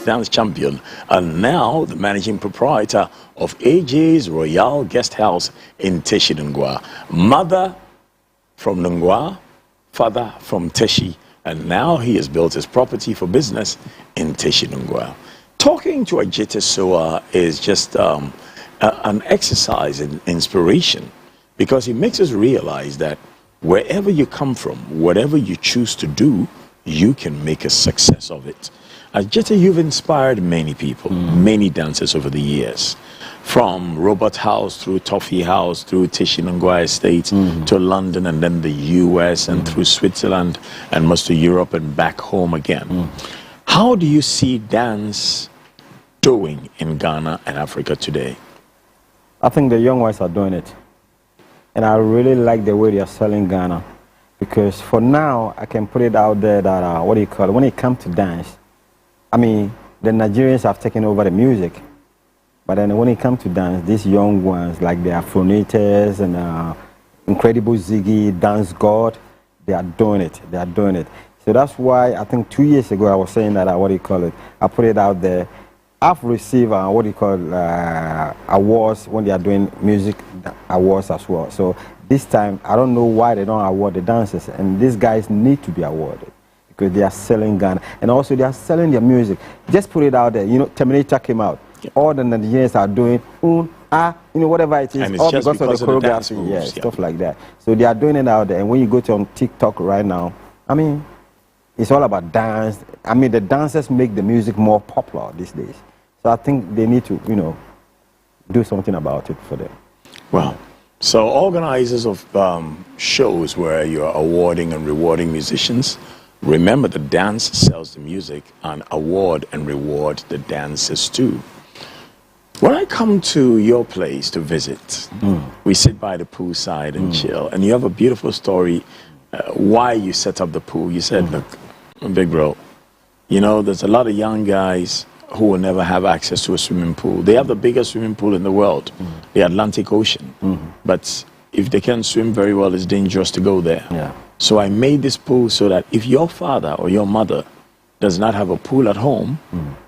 youth dance champion, and now the managing proprietor of AJ's Royal Guest House in Teshi Nungwa. Mother from Nungwa, father from Teshi, and now he has built his property for business in Teshi Nungwa. Talking to Ajita Soa is just an exercise in inspiration, because he makes us realize that wherever you come from, whatever you choose to do, you can make a success of it. Ajita, you've inspired many people, many dancers over the years, from Robert House through Toffee House, through Teshi Nungwa Estate, to London, and then the US, and through Switzerland, and most of Europe, and back home again. How do you see dance doing in Ghana and Africa today? I think the young ones are doing it. And I really like the way they are selling Ghana. Because for now, I can put it out there that, when it comes to dance, I mean, the Nigerians have taken over the music. But then when it comes to dance, these young ones, like the Afronators and Incredible Ziggy, Dance God, they are doing it. They are doing it. So that's why I think 2 years ago I was saying that, I put it out there. I've received awards when they are doing music awards as well. So this time, I don't know why they don't award the dancers. And these guys need to be awarded because they are selling Ghana. And also they are selling their music. Just put it out there. You know, Terminator came out. Yep. All the Nigerians are doing, whatever it is. And it's all just because of the choreography, moves, stuff like that. So they are doing it out there. And when you go to on TikTok right now, I mean, it's all about dance. I mean, the dancers make the music more popular these days. So I think they need to, do something about it for them. Well, so organizers of shows where you're awarding and rewarding musicians, remember the dance sells the music, and award and reward the dancers too. When I come to your place to visit, we sit by the poolside and chill, and you have a beautiful story why you set up the pool. You said, look, big bro, there's a lot of young guys who will never have access to a swimming pool. They have the biggest swimming pool in the world, the Atlantic Ocean. But if they can't swim very well, it's dangerous to go there. Yeah. So I made this pool so that if your father or your mother does not have a pool at home,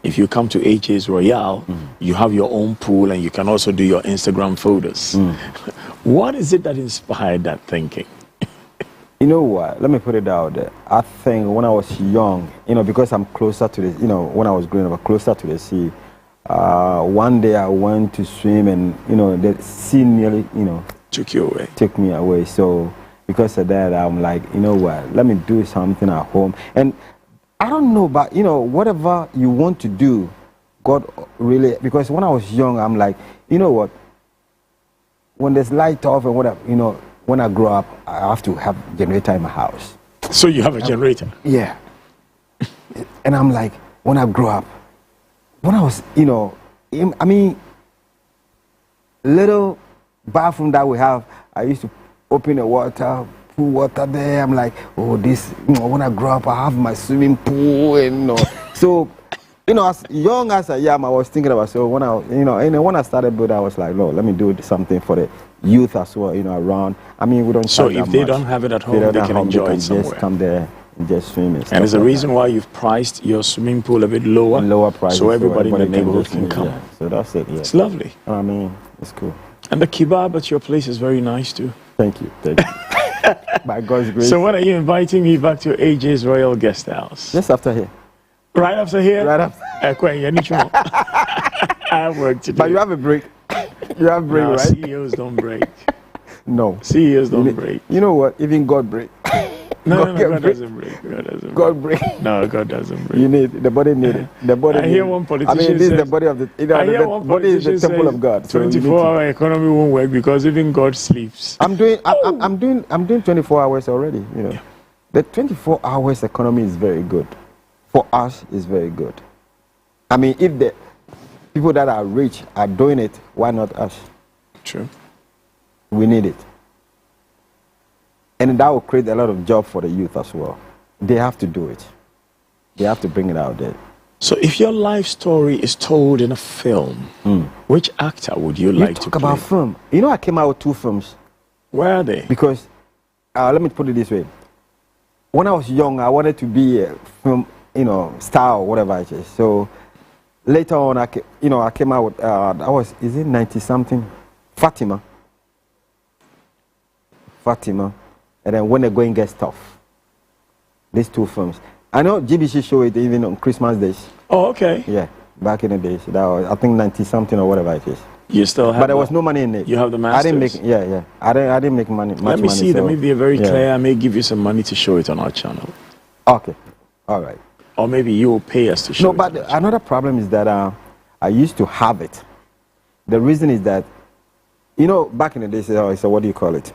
if you come to AJ's Royal, you have your own pool, and you can also do your Instagram photos. What is it that inspired that thinking? You know what? Let me put it out there. I think when I was young, because I'm closer to the, when I was growing up, closer to the sea, one day I went to swim, and, the sea nearly, took me away. So because of that, I'm like, you know what? Let me do something at home. And I don't know, but, whatever you want to do, God really, because when I was young, I'm like, you know what? When there's light off and whatever, when I grow up, I have to have a generator in my house. So you have a generator? Yeah. And I'm like, when I grow up, when I was, little bathroom that we have, I used to open the water, put water there. I'm like, oh, this, when I grow up, I have my swimming pool, and, So, as young as I am, I was thinking about, so when I, when I started building, I was like, no, let me do something for the youth as well, around. I mean, we don't. So if they don't have it at home, they can enjoy it somewhere. Just come there and just swim. And there's a reason why you've priced your swimming pool a bit lower. Lower price. So everybody in the neighborhood can come. Yeah. So that's it. Yeah. It's lovely. I mean, it's cool. And the kebab at your place is very nice too. Thank you. By God's grace. So when are you inviting me back to AJ's Royal Guest House? Just after here. Right after here? Right after. I have work to do. But you have a break. You have a break, right? CEOs don't break. No. CEOs don't break. You know what? Even God break. God doesn't break. God break. No, God doesn't break. You need the body need it. The body. I hear one politician. I mean, this is the body of the. The body is the temple of God. 24-hour economy won't work because even God sleeps. I'm doing 24 hours already. Yeah. The 24 hours economy is very good. For us, it's very good. I mean, if the people that are rich are doing it, why not us? True. We need it. And that will create a lot of job for the youth as well. They have to do it. They have to bring it out there. So if your life story is told in a film, which actor would you like to play? Talk about film. I came out with 2 films. Where are they? Because, let me put it this way. When I was young, I wanted to be a film, star or whatever it is. So later on, I came out with, is it 90-something? Fatima. And then When the Going Gets Tough. These two films. I know GBC show it even on Christmas days. Oh, okay. Yeah, back in the days. That was, I think, 90-something or whatever it is. You still have, but there was no money in it. You have the masters. I didn't make, I didn't make money. Let me see them. Maybe they're very clear. I may give you some money to show it on our channel. Okay, all right. Or maybe you will pay us to show it. No, but another problem is that I used to have it. The reason is that, back in the days, so what do you call it?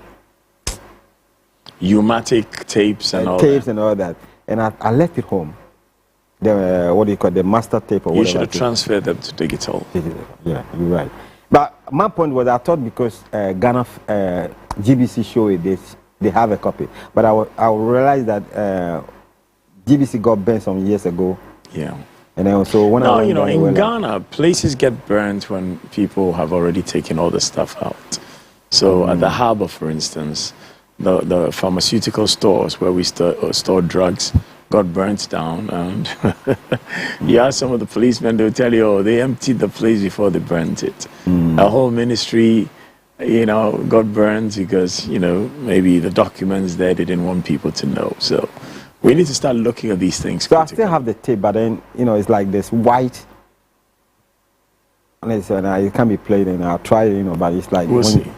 Pneumatic tapes and all tapes that. And all that. And I left it home. The what do you call it? The master tape or whatever. You should have transferred them to digital. Yeah, you're right. But my point was, I thought because Ghana GBC show it, they have a copy. But I realized that GBC got banned some years ago. Yeah. And then so when in Ghana, places get burnt when people have already taken all the stuff out. So at the harbor, for instance, the pharmaceutical stores where we store drugs got burnt down, and you ask some of the policemen, they'll tell you, oh, they emptied the place before they burnt it. A whole ministry, got burnt because, maybe the documents there, they didn't want people to know. So we need to start looking at these things. So I still have the tape, but then, it's like this white, and it can be played, and I'll try it, but it's like... We'll see.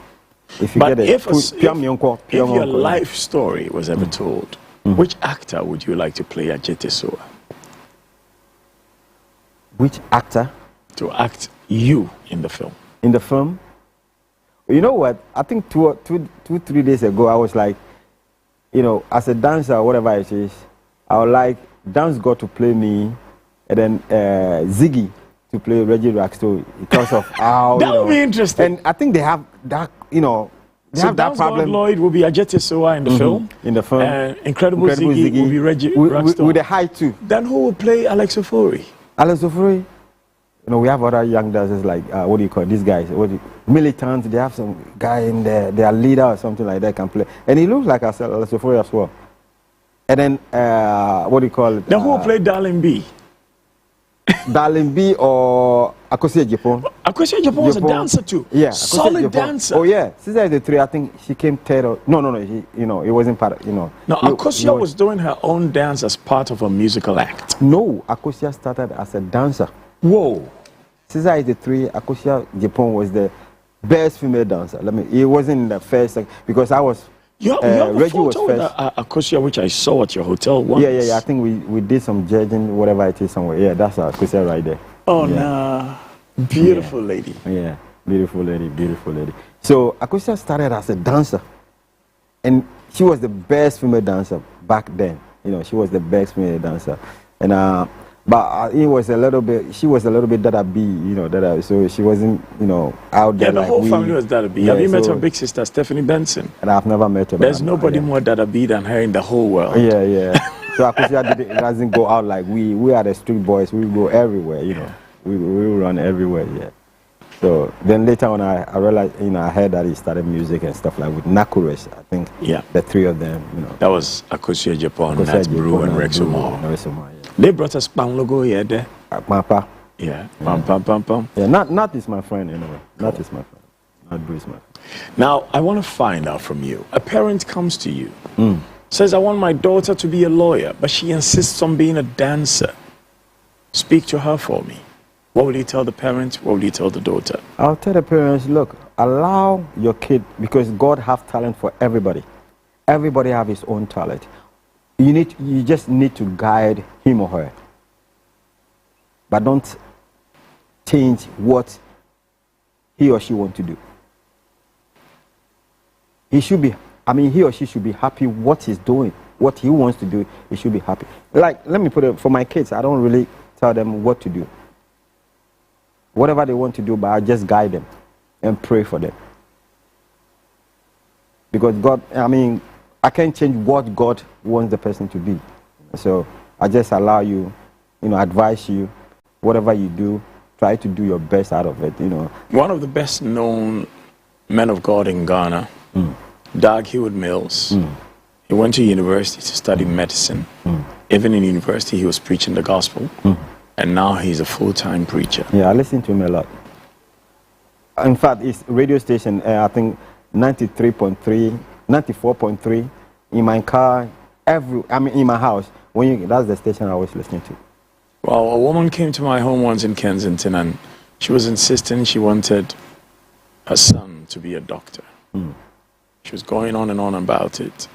If you but get it, if your life story was ever told, which actor would you like to play Ajete Soa? Which actor? To act you in the film. In the film? You know what? I think 3 days ago, I was like, as a dancer, whatever it is, I would like Dance God to play me, and then Ziggy to play Reggie Rackstow because of how... that would be interesting. And I think they have that, they have that problem. Lloyd will be Ajete Soa in the film. In the film. Incredible Ziggy will be Reggie Rackstow. With the high too. Then who will play Alex Ofori? Alex Ofori? We have other young dancers like, what do you call it? These guys? Militant. They have some guy in there, their leader or something like that can play. And he looks like Alex Ofori as well. And then, what do you call it? Then who will play Darling B? Darling B or Akosia Japan. Akosia Japan was a dancer too. Yeah, solid dancer. Oh yeah, Sister is the 3. I think she came third. No. It wasn't part of, No, Akosia was doing her own dance as part of a musical act. No, Akosia started as a dancer. Whoa. Sister is the 3. Akosia Japan was the best female dancer. It wasn't the first because I was. You have a photo with Akosia, which I saw at your hotel once. Yeah. I think we did some judging, whatever it is, somewhere. Yeah, that's Akosia right there. Oh, nah. Beautiful lady. Yeah, beautiful lady. So Akosia started as a dancer. And she was the best female dancer back then. She was the best female dancer. And but it was a little bit, she was a little bit Dada B, so she wasn't, out there. Yeah, the whole family was Dada B. Yeah, have you met her big sister, Stephanie Benson? And I've never met her. There's nobody more Dada B than her in the whole world. Yeah. So Akosia doesn't go out like we are the street boys. We go everywhere, We run everywhere, yeah. So then later on, I realized, I heard that he started music and stuff like with Nakures, I think. Yeah. The 3 of them, That was Akosia Japan, Nat Brew, and Rex Omar. They brought us Pam logo here, there. Papa. Yeah. Pam. Yeah, Nat is my friend anyway. Nat is my friend. Nat Brew is my friend. Now, I want to find out from you. A parent comes to you, says, I want my daughter to be a lawyer, but she insists on being a dancer. Speak to her for me. What will you tell the parent? What will you tell the daughter? I'll tell the parents, look, allow your kid, because God has talent for everybody. Everybody have his own talent. You just need to guide him or her. But don't change what he or she wants to do. He or she should be happy what he's doing. What he wants to do, he should be happy. Like, let me put it, for my kids, I don't really tell them what to do. Whatever they want to do, but I just guide them and pray for them. Because God, I can't change what God wants the person to be. So I just allow you, advise you, whatever you do, try to do your best out of it, One of the best known men of God in Ghana, Doug Hewitt Mills, he went to university to study medicine. Even in university, he was preaching the gospel. And now he's a full-time preacher. Yeah, I listen to him a lot. In fact, his radio station, I think 93.3, 94.3, in my car, in my house. That's the station I was listening to. Well, a woman came to my home once in Kensington, and she was insisting she wanted her son to be a doctor. She was going on and on about it.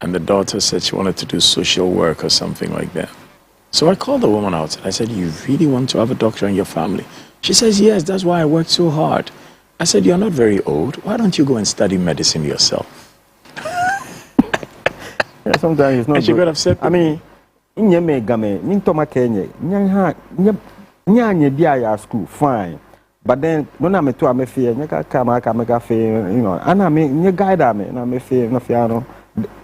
And the daughter said she wanted to do social work or something like that. So I called the woman out. I said, you really want to have a doctor in your family? She says, yes, that's why I worked so hard. I said, you're not very old. Why don't you go and study medicine yourself? Yeah, sometimes it's not and she good. got upset. I mean, school, fine. But then, when I'm to a fear, you know, and I mean, you guide me, and I'm a fear, no fiano,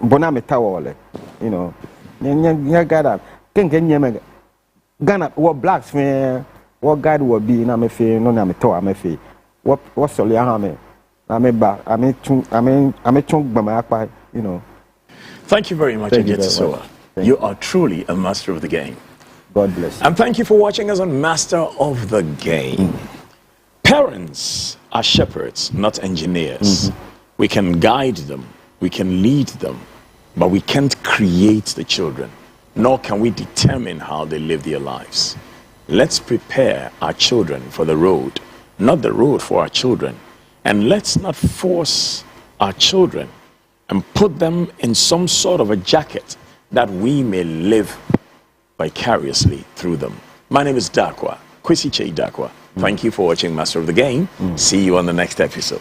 boname tawole, you know, you guide. Can Ghana, what blacks, what guide will be, and I'm a fear, no, I'm a toe, I'm a fear. What's so young? I'm a back, I'm a chunk by my akpai, you know. Thank you very much, Ajetisoa. You are truly a master of the game. God bless you. And thank you for watching us on Master of the Game. Parents are shepherds, not engineers. We can guide them, we can lead them, but we can't create the children, nor can we determine how they live their lives. Let's prepare our children for the road, not the road for our children. And let's not force our children and put them in some sort of a jacket that we may live vicariously through them. My name is Kwasi Kyei Darwah. Thank you for watching Master of the Game. See you on the next episode.